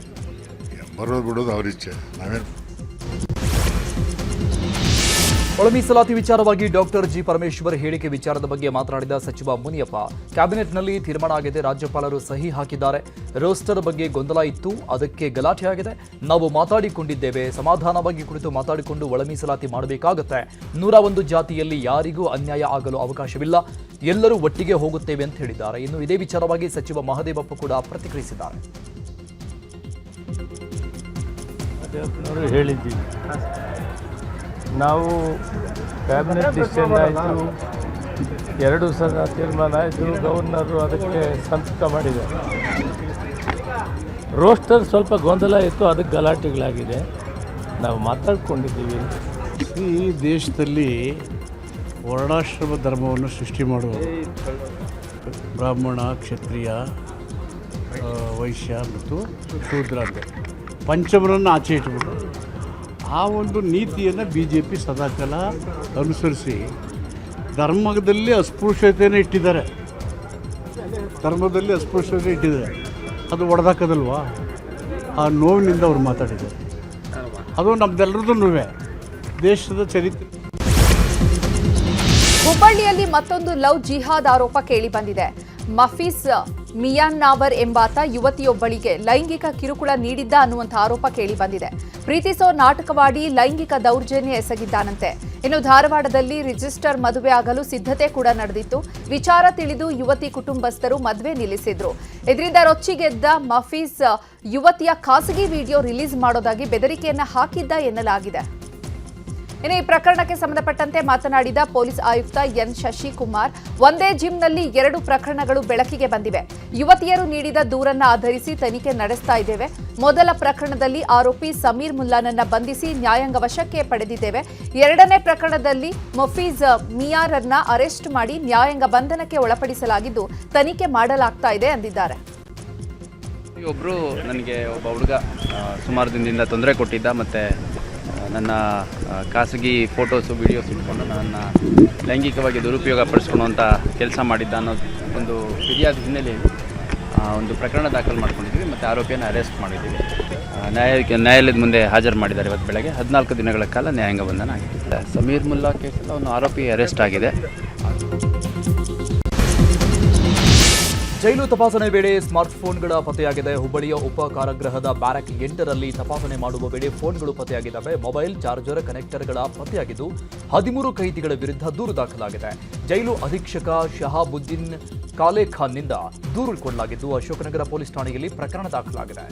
ಬರೋದು ಬಿಡೋದು ಅವ್ರ ಇಚ್ಛೆ, ನಾವೇನು. ಒಳ ಮೀಸಲಾತಿ ವಿಚಾರವಾಗಿ ಡಾಕ್ಟರ್ ಜಿ ಪರಮೇಶ್ವರ್ ಹೇಳಿಕೆ ವಿಚಾರದ ಬಗ್ಗೆ ಮಾತನಾಡಿದ ಸಚಿವ ಮುನಿಯಪ್ಪ, ಕ್ಯಾಬಿನೆಟ್ನಲ್ಲಿ ತೀರ್ಮಾನ ಆಗಿದೆ, ರಾಜ್ಯಪಾಲರು ಸಹಿ ಹಾಕಿದ್ದಾರೆ. ರೋಸ್ಟರ್ ಬಗ್ಗೆ ಗೊಂದಲ ಇತ್ತು, ಅದಕ್ಕೆ ಗಲಾಟೆ ಆಗಿದೆ. ನಾವು ಮಾತಾಡಿಕೊಂಡಿದ್ದೇವೆ, ಸಮಾಧಾನವಾಗಿ ಕುಳಿತು ಮಾತಾಡಿಕೊಂಡು ಒಳ ಮೀಸಲಾತಿ ಮಾಡಬೇಕಾಗುತ್ತೆ. 101 ಜಾತಿಯಲ್ಲಿ ಯಾರಿಗೂ ಅನ್ಯಾಯ ಆಗಲು ಅವಕಾಶವಿಲ್ಲ, ಎಲ್ಲರೂ ಒಟ್ಟಿಗೆ ಹೋಗುತ್ತೇವೆ ಅಂತ ಹೇಳಿದ್ದಾರೆ. ಇನ್ನು ಇದೇ ವಿಚಾರವಾಗಿ ಸಚಿವ ಮಹದೇವಪ್ಪ ಕೂಡ ಪ್ರತಿಕ್ರಿಯಿಸಿದ್ದಾರೆ. ಹೇಳಿದ್ದೀವಿ, ನಾವು ಕ್ಯಾಬಿನೆಟ್ ಡಿಸಿಷನ್ ಆಯಿತು, 2 ಸಲ ತೀರ್ಮಾನ ಆಯಿತು, ಗವರ್ನರು ಅದಕ್ಕೆ ಸಂತಕ ಮಾಡಿದ್ದಾರೆ. ರೋಸ್ಟರ್ ಸ್ವಲ್ಪ ಗೊಂದಲ ಇತ್ತು, ಅದಕ್ಕೆ ಗಲಾಟೆಗಳಾಗಿದೆ. ನಾವು ಮಾತಾಡ್ಕೊಂಡಿದ್ದೀವಿ. ಈ ದೇಶದಲ್ಲಿ ವರ್ಣಾಶ್ರಮ ಧರ್ಮವನ್ನು ಸೃಷ್ಟಿ ಮಾಡುವ ಬ್ರಾಹ್ಮಣ, ಕ್ಷತ್ರಿಯ, ವೈಶ್ಯ ಮತ್ತು ಶೂದ್ರ ಅಂತ ಪಂಚಮರನ್ನು ಆಚೆ ಇಟ್ಬಿಟ್ಟು ಆ ಒಂದು ನೀತಿಯನ್ನು BJP ಸದಾಕಾಲ ಅನುಸರಿಸಿ ಧರ್ಮದಲ್ಲಿ ಅಸ್ಪೃಶ್ಯತೆಯನ್ನು ಇಟ್ಟಿದ್ದಾರೆ. ಧರ್ಮದಲ್ಲಿ ಅಸ್ಪೃಶ್ಯತೆ ಇಟ್ಟಿದ್ದಾರೆ. ಅದು ಒಡೆದಾಕದಲ್ವಾ? ಆ ನೋವಿನಿಂದ ಅವ್ರು ಮಾತಾಡಿದ್ದಾರೆ. ಅದು ನಮ್ದೆಲ್ಲರದ್ದು ನೋವೇ, ದೇಶದ ಚರಿತ್ರೆ. ಹುಬ್ಬಳ್ಳಿಯಲ್ಲಿ ಮತ್ತೊಂದು ಲವ್ ಜಿಹಾದ್ ಆರೋಪ ಕೇಳಿ ಬಂದಿದೆ. ಮಫೀಸ್ ಮಿಯಾನ್ನಾವರ್ ಎಂಬಾತ ಯುವತಿಯೊಬ್ಬಳಿಗೆ ಲೈಂಗಿಕ ಕಿರುಕುಳ ನೀಡಿದ್ದ ಅನ್ನುವಂಥ ಆರೋಪ ಕೇಳಿ ಬಂದಿದೆ. ಪ್ರೀತಿಸೋ ನಾಟಕವಾಡಿ ಲೈಂಗಿಕ ದೌರ್ಜನ್ಯ ಎಸಗಿದ್ದಾನಂತೆ. ಇನ್ನು ಧಾರವಾಡದಲ್ಲಿ ರಿಜಿಸ್ಟರ್ ಮದುವೆ ಆಗಲು ಸಿದ್ಧತೆ ಕೂಡ ನಡೆದಿತ್ತು. ವಿಚಾರ ತಿಳಿದು ಯುವತಿ ಕುಟುಂಬಸ್ಥರು ಮದುವೆ ನಿಲ್ಲಿಸಿದ್ರು. ಇದರಿಂದ ರೊಚ್ಚಿಗೆದ್ದ ಮಫೀಸ್ ಯುವತಿಯ ಖಾಸಗಿ ವಿಡಿಯೋ ರಿಲೀಸ್ ಮಾಡೋದಾಗಿ ಬೆದರಿಕೆಯನ್ನ ಹಾಕಿದ್ದ ಎನ್ನಲಾಗಿದೆ. ಇನ್ನು ಈ ಪ್ರಕರಣಕ್ಕೆ ಸಂಬಂಧಪಟ್ಟಂತೆ ಮಾತನಾಡಿದ ಪೊಲೀಸ್ ಆಯುಕ್ತ ಎನ್ ಶಶಿಕುಮಾರ್, ಒಂದೇ ಜಿಮ್ನಲ್ಲಿ 2 ಪ್ರಕರಣಗಳು ಬೆಳಕಿಗೆ ಬಂದಿವೆ. ಯುವತಿಯರು ನೀಡಿದ ದೂರನ್ನ ಆಧರಿಸಿ ತನಿಖೆ ನಡೆಸ್ತಾ ಇದ್ದೇವೆ. ಮೊದಲ ಪ್ರಕರಣದಲ್ಲಿ ಆರೋಪಿ ಸಮೀರ್ ಮುಲ್ಲಾನನ್ನ ಬಂಧಿಸಿ ನ್ಯಾಯಾಂಗ ವಶಕ್ಕೆ ಪಡೆದಿದ್ದೇವೆ. 2ನೇ ಪ್ರಕರಣದಲ್ಲಿ ಮಫೀಜ್ ಮಿಯಾರನ್ನ ಅರೆಸ್ಟ್ ಮಾಡಿ ನ್ಯಾಯಾಂಗ ಬಂಧನಕ್ಕೆ ಒಳಪಡಿಸಲಾಗಿದ್ದು ತನಿಖೆ ಮಾಡಲಾಗ್ತಾ ಇದೆ ಎಂದಿದ್ದಾರೆ. ಒಬ್ಬರು ನನಗೆ ಒಬ್ಬ ಹುಡುಗ ಸುಮಾರು ದಿನದಿಂದ ತೊಂದರೆ ಕೊಟ್ಟಿದ್ದ, ಮತ್ತು ನನ್ನ ಖಾಸಗಿ ಫೋಟೋಸು ವಿಡಿಯೋಸ್ ಇಟ್ಕೊಂಡು ನನ್ನ ಲೈಂಗಿಕವಾಗಿ ದುರುಪಯೋಗ ಪಡಿಸ್ಕೊಳ್ಳುವಂಥ ಕೆಲಸ ಮಾಡಿದ್ದ ಅನ್ನೋ ಒಂದು ಫಿರ್ಯಾದು ಹಿನ್ನೆಲೆಯಲ್ಲಿ ಒಂದು ಪ್ರಕರಣ ದಾಖಲು ಮಾಡ್ಕೊಂಡಿದ್ದೀವಿ ಮತ್ತು ಆರೋಪಿಯನ್ನು ಅರೆಸ್ಟ್ ಮಾಡಿದ್ದೀವಿ. ನ್ಯಾಯಾಲಯದ ಮುಂದೆ ಹಾಜರು ಮಾಡಿದ್ದಾರೆ. ಇವತ್ತು ಬೆಳಗ್ಗೆ 14 ದಿನಗಳ ಕಾಲ ನ್ಯಾಯಾಂಗ ಬಂಧನ ಆಗಿದೆ. ಸಮೀರ್ ಮುಲ್ಲಾ ಕೇಸಲ್ಲಿ ಅವನು ಆರೋಪಿ ಅರೆಸ್ಟ್ ಆಗಿದೆ. ಜೈಲು ತಪಾಸಣೆ ವೇಳೆ ಸ್ಮಾರ್ಟ್ಫೋನ್ಗಳ ಪತ್ತೆಯಾಗಿದೆ. ಹುಬ್ಬಳ್ಳಿಯ ಉಪ ಕಾರಾಗೃಹದ ಬ್ಯಾರಕ್ 8ರಲ್ಲಿ ತಪಾಸಣೆ ಮಾಡುವ ವೇಳೆ ಫೋನ್ಗಳು ಪತ್ತೆಯಾಗಿದ್ದಾವೆ. ಮೊಬೈಲ್ ಚಾರ್ಜರ್ ಕನೆಕ್ಟರ್ಗಳ ಪತ್ತೆಯಾಗಿದ್ದು 13 ಕೈದಿಗಳ ವಿರುದ್ಧ ದೂರು ದಾಖಲಾಗಿದೆ. ಜೈಲು ಅಧೀಕ್ಷಕ ಶಹಾಬುದ್ದೀನ್ ಕಾಲೇಖಾನ್ನಿಂದ ದೂರು ಕೊಡಲಾಗಿದ್ದು ಅಶೋಕನಗರ ಪೊಲೀಸ್ ಠಾಣೆಯಲ್ಲಿ ಪ್ರಕರಣ ದಾಖಲಾಗಿದೆ.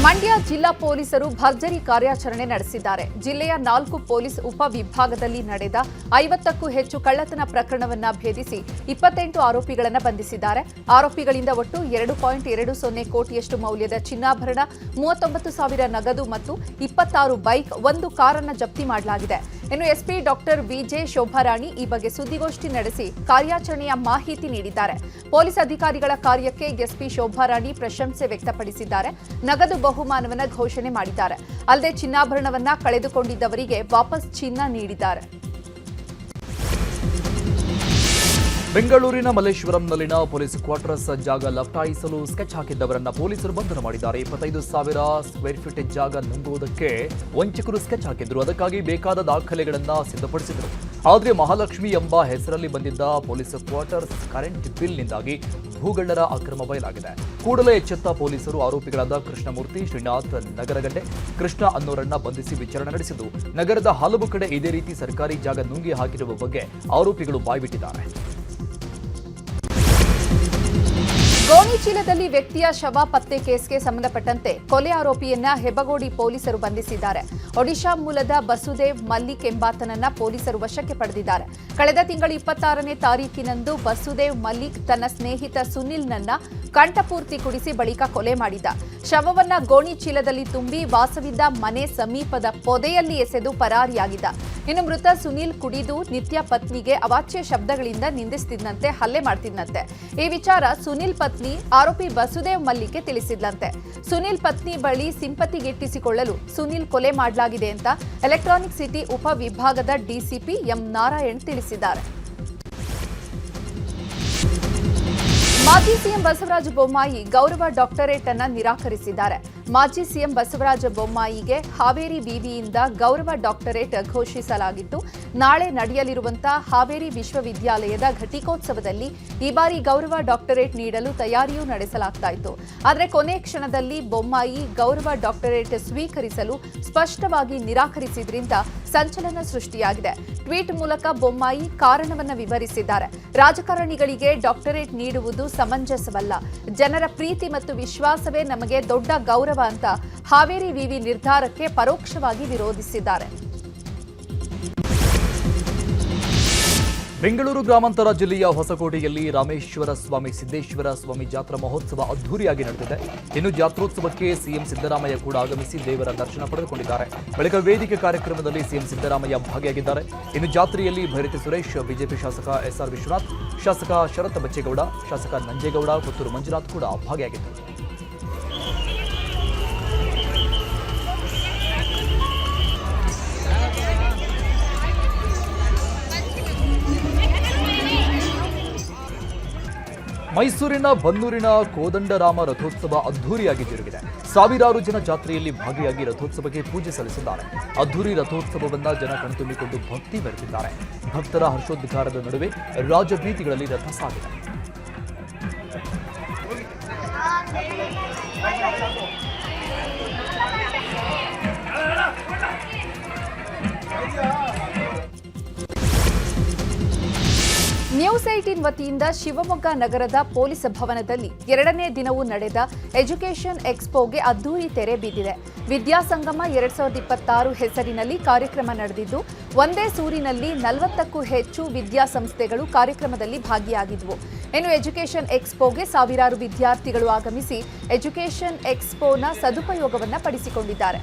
ಮಂಡ್ಯ ಜಿಲ್ಲಾ ಪೊಲೀಸರು ಭರ್ಜರಿ ಕಾರ್ಯಾಚರಣೆ ನಡೆಸಿದ್ದಾರೆ. ಜಿಲ್ಲೆಯ 4 ಪೊಲೀಸ್ ಉಪವಿಭಾಗದಲ್ಲಿ ನಡೆದ 50ಕ್ಕೂ ಹೆಚ್ಚು ಕಳ್ಳತನ ಪ್ರಕರಣವನ್ನು ಭೇದಿಸಿ 28 ಆರೋಪಿಗಳನ್ನು ಬಂಧಿಸಿದ್ದಾರೆ. ಆರೋಪಿಗಳಿಂದ ಒಟ್ಟು 2.20 ಕೋಟಿಯಷ್ಟು ಮೌಲ್ಯದ ಚಿನ್ನಾಭರಣ, 39,000 ನಗದು ಮತ್ತು 26 ಬೈಕ್, 1 ಕಾರನ್ನು ಜಪ್ತಿ ಮಾಡಲಾಗಿದೆ. ಇನ್ನು ಎಸ್ಪಿ ಡಾಕ್ಟರ್ ವಿಜೆ ಶೋಭಾರಾಣಿ ಈ ಬಗ್ಗೆ ಸುದ್ದಿಗೋಷ್ಠಿ ನಡೆಸಿ ಕಾರ್ಯಾಚರಣೆಯ ಮಾಹಿತಿ ನೀಡಿದ್ದಾರೆ. ಪೊಲೀಸ್ ಅಧಿಕಾರಿಗಳ ಕಾರ್ಯಕ್ಕೆ ಎಸ್ಪಿ ಶೋಭಾರಾಣಿ ಪ್ರಶಂಸೆ ವ್ಯಕ್ತಪಡಿಸಿದ್ದಾರೆ. ನಗದು ಬಹುಮಾನವನ್ನು ಘೋಷಣೆ ಮಾಡಿದ್ದಾರೆ. ಅಲ್ಲದೆ ಚಿನ್ನಾಭರಣವನ್ನ ಕಳೆದುಕೊಂಡಿದ್ದವರಿಗೆ ವಾಪಸ್ ಚಿನ್ನ ನೀಡಿದ್ದಾರೆ. ಬೆಂಗಳೂರಿನ ಮಲ್ಲೇಶ್ವರಂನಲ್ಲಿನ ಪೊಲೀಸ್ ಕ್ವಾರ್ಟರ್ಸ್ ಜಾಗ ಲಪಟಾಯಿಸಲು ಸ್ಕೆಚ್ ಹಾಕಿದ್ದವರನ್ನ ಪೊಲೀಸರು ಬಂಧನ ಮಾಡಿದ್ದಾರೆ. 25,000 ಸ್ಕ್ವೇರ್ ಫೀಟ್ ಜಾಗ ನುಂಗುವುದಕ್ಕೆ ವಂಚಕರು ಸ್ಕೆಚ್ ಹಾಕಿದ್ರು. ಅದಕ್ಕಾಗಿ ಬೇಕಾದ ದಾಖಲೆಗಳನ್ನು ಸಿದ್ಧಪಡಿಸಿದರು. ಆದರೆ ಮಹಾಲಕ್ಷ್ಮಿ ಎಂಬ ಹೆಸರಲ್ಲಿ ಬಂದಿದ್ದ ಪೊಲೀಸ್ ಕ್ವಾರ್ಟರ್ಸ್ ಕರೆಂಟ್ ಬಿಲ್ನಿಂದಾಗಿ ಭೂಗಳ್ಳರ ಅಕ್ರಮ ಬಯಲಾಗಿದೆ. ಕೂಡಲೇ ಎಚ್ಚೆತ್ತ ಪೊಲೀಸರು ಆರೋಪಿಗಳಾದ ಕೃಷ್ಣಮೂರ್ತಿ, ಶ್ರೀನಾಥ್ ನಗರಗಡ್ಡೆ, ಕೃಷ್ಣ ಅನ್ನೋರನ್ನ ಬಂಧಿಸಿ ವಿಚಾರಣೆ ನಡೆಸಿದ್ದು, ನಗರದ ಹಲವು ಕಡೆ ಇದೇ ರೀತಿ ಸರ್ಕಾರಿ ಜಾಗ ನುಂಗಿ ಹಾಕಿರುವ ಬಗ್ಗೆ ಆರೋಪಿಗಳು ಬಾಯ್ಬಿಟ್ಟಿದ್ದಾರೆ. ಗೋಣಿ ಚೀಲದಲ್ಲಿ ವ್ಯಕ್ತಿಯ ಶವ ಪತ್ತೆ ಕೇಸ್ಗೆ ಸಂಬಂಧಪಟ್ಟಂತೆ ಕೊಲೆ ಆರೋಪಿಯನ್ನ ಹೆಬ್ಬಗೋಡಿ ಪೊಲೀಸರು ಬಂಧಿಸಿದ್ದಾರೆ. ಒಡಿಶಾ ಮೂಲದ ಬಸುದೇವ್ ಮಲ್ಲಿಕ್ ಎಂಬಾತನನ್ನ ಪೊಲೀಸರು ವಶಕ್ಕೆ ಪಡೆದಿದ್ದಾರೆ. ಕಳೆದ ತಿಂಗಳ 26ನೇ ತಾರೀಕಿನಂದು ಬಸುದೇವ್ ಮಲ್ಲಿಕ್ ತನ್ನ ಸ್ನೇಹಿತ ಸುನಿಲ್ನನ್ನ ಕಂಠಪೂರ್ತಿ ಕುಡಿಸಿ ಬಳಿಕ ಕೊಲೆ ಮಾಡಿದ್ದ. ಶವವನ್ನ ಗೋಣಿ ಚೀಲದಲ್ಲಿ ತುಂಬಿ ವಾಸವಿದ್ದ ಮನೆ ಸಮೀಪದ ಪೊದೆಯಲ್ಲಿ ಎಸೆದು ಪರಾರಿಯಾಗಿದ್ದ. ಇನ್ನು ಮೃತ ಸುನಿಲ್ ಕುಡಿದು ನಿತ್ಯ ಪತ್ನಿಗೆ ಅವಾಚ್ಯ ಶಬ್ದಗಳಿಂದ ನಿಂದಿಸುತ್ತಿದ್ದಂತೆ, ಹಲ್ಲೆ ಮಾಡ್ತಿದ್ದಂತೆ. ಈ ವಿಚಾರ ಸುನಿಲ್ ಪತ್ನಿ ಆರೋಪಿ ಬಸುದೇವ್ ಮಲ್ಲಿಕ್ಗೆ ತಿಳಿಸಿದ್ಲಂತೆ. ಸುನಿಲ್ ಪತ್ನಿ ಬಳಿ ಸಿಂಪತಿ ಗಿಟ್ಟಿಸಿಕೊಳ್ಳಲು ಸುನಿಲ್ ಕೊಲೆ ಮಾಡಲಾಗಿದೆ ಅಂತ ಎಲೆಕ್ಟ್ರಾನಿಕ್ ಸಿಟಿ ಉಪ ವಿಭಾಗದ ಡಿಸಿಪಿ ಎಂ ನಾರಾಯಣ್ ತಿಳಿಸಿದ್ದಾರೆ. ಮಾಜಿ ಸಿಎಂ ಬಸವರಾಜ ಬೊಮ್ಮಾಯಿ ಗೌರವ ಡಾಕ್ಟರೇಟ್ ಅನ್ನು ನಿರಾಕರಿಸಿದ್ದಾರೆ. ಮಾಜಿ ಸಿಎಂ ಬಸವರಾಜ ಬೊಮ್ಮಾಯಿಗೆ ಹಾವೇರಿ ವಿವಿಯಿಂದ ಗೌರವ ಡಾಕ್ಟರೇಟ್ ಘೋಷಿಸಲಾಗಿತ್ತು. ನಾಳೆ ನಡೆಯಲಿರುವಂತಹ ಹಾವೇರಿ ವಿಶ್ವವಿದ್ಯಾಲಯದ ಘಟಿಕೋತ್ಸವದಲ್ಲಿ ಈ ಬಾರಿ ಗೌರವ ಡಾಕ್ಟರೇಟ್ ನೀಡಲು ತಯಾರಿಯೂ ನಡೆಸಲಾಗ್ತಾ ಇತ್ತು. ಆದರೆ ಕೊನೆ ಕ್ಷಣದಲ್ಲಿ ಬೊಮ್ಮಾಯಿ ಗೌರವ ಡಾಕ್ಟರೇಟ್ ಸ್ವೀಕರಿಸಲು ಸ್ಪಷ್ಟವಾಗಿ ನಿರಾಕರಿಸಿದ್ರಿಂದ ಸಂಚಲನ ಸೃಷ್ಟಿಯಾಗಿದೆ. ಟ್ವೀಟ್ ಮೂಲಕ ಬೊಮ್ಮಾಯಿ ಕಾರಣವನ್ನು ವಿವರಿಸಿದ್ದಾರೆ. ರಾಜಕಾರಣಿಗಳಿಗೆ ಡಾಕ್ಟರೇಟ್ ನೀಡುವುದು ಸಮಂಜಸವಲ್ಲ. ಜನರ ಪ್ರೀತಿ ಮತ್ತು ವಿಶ್ವಾಸವೇ ನಮಗೆ ದೊಡ್ಡ ಗೌರವ ಅಂತ ಹಾವೇರಿ ವಿವಿ ನಿರ್ಧಾರಕ್ಕೆ ಪರೋಕ್ಷವಾಗಿ ವಿರೋಧಿಸಿದ್ದಾರೆ. ಬೆಂಗಳೂರು ಗ್ರಾಮಾಂತರ ಜಿಲ್ಲೆಯ ಹೊಸಕೋಟೆಯಲ್ಲಿ ರಾಮೇಶ್ವರ ಸ್ವಾಮಿ ಸಿದ್ದೇಶ್ವರ ಸ್ವಾಮಿ ಜಾತ್ರಾ ಮಹೋತ್ಸವ ಅದ್ದೂರಿಯಾಗಿ ನಡೆದಿದೆ. ಇನ್ನು ಜಾತ್ರೋತ್ಸವಕ್ಕೆ ಸಿಎಂ ಸಿದ್ದರಾಮಯ್ಯ ಕೂಡ ಆಗಮಿಸಿ ದೇವರ ದರ್ಶನ ಪಡೆದುಕೊಂಡಿದ್ದಾರೆ. ಬಳಿಕ ವೇದಿಕೆ ಕಾರ್ಯಕ್ರಮದಲ್ಲಿ ಸಿಎಂ ಸಿದ್ದರಾಮಯ್ಯ ಭಾಗಿಯಾಗಿದ್ದಾರೆ. ಇನ್ನು ಜಾತ್ರೆಯಲ್ಲಿ ಭೈರತಿ ಸುರೇಶ್, ಬಿಜೆಪಿ ಶಾಸಕ ಎಸ್ಆರ್ ವಿಶ್ವನಾಥ್, ಶಾಸಕ ಶರತ್ ಬಚ್ಚೇಗೌಡ, ಶಾಸಕ ನಂಜೇಗೌಡ, ಪುತ್ತೂರು ಮಂಜುನಾಥ್ ಕೂಡ ಭಾಗಿಯಾಗಿದ್ದರು. ಮೈಸೂರಿನ ಬನ್ನೂರಿನ ಕೋದಂಡರಾಮ ರಥೋತ್ಸವ ಅದ್ದೂರಿಯಾಗಿ ಜರುಗಿದೆ. ಸಾವಿರಾರು ಜನ ಜಾತ್ರೆಯಲ್ಲಿ ಭಾಗಿಯಾಗಿ ರಥೋತ್ಸವಕ್ಕೆ ಪೂಜೆ ಸಲ್ಲಿಸಿದ್ದಾರೆ. ಅದ್ದೂರಿ ರಥೋತ್ಸವವನ್ನ ಜನ ಕಣ್ತುಂಬಿಕೊಂಡು ಭಕ್ತಿ ಮೆರೆದಿದ್ದಾರೆ. ಭಕ್ತರ ಹರ್ಷೋದ್ಗಾರದ ನಡುವೆ ರಾಜಬೀದಿಗಳಲ್ಲಿ ರಥ ಸಾಗಿದೆ. ನ್ಯೂಸ್ 18 ವತಿಯಿಂದ ಶಿವಮೊಗ್ಗ ನಗರದ ಪೊಲೀಸ್ ಭವನದಲ್ಲಿ 2ನೇ ದಿನವೂ ನಡೆದ ಎಜುಕೇಷನ್ ಎಕ್ಸ್ಪೋಗೆ ಅದ್ದೂರಿ ತೆರೆ ಬಿದ್ದಿದೆ. ವಿದ್ಯಾಸಂಗಮ 2026 ಹೆಸರಿನಲ್ಲಿ ಕಾರ್ಯಕ್ರಮ ನಡೆದಿದ್ದು, ಒಂದೇ ಸೂರಿನಲ್ಲಿ 40ಕ್ಕೂ ಹೆಚ್ಚು ವಿದ್ಯಾಸಂಸ್ಥೆಗಳು ಕಾರ್ಯಕ್ರಮದಲ್ಲಿ ಭಾಗಿಯಾಗಿದ್ವು. ಇನ್ನು ಎಜುಕೇಷನ್ ಎಕ್ಸ್ಪೋಗೆ ಸಾವಿರಾರು ವಿದ್ಯಾರ್ಥಿಗಳು ಆಗಮಿಸಿ ಎಜುಕೇಷನ್ ಎಕ್ಸ್ಪೋನ ಸದುಪಯೋಗವನ್ನು ಪಡಿಸಿಕೊಂಡಿದ್ದಾರೆ.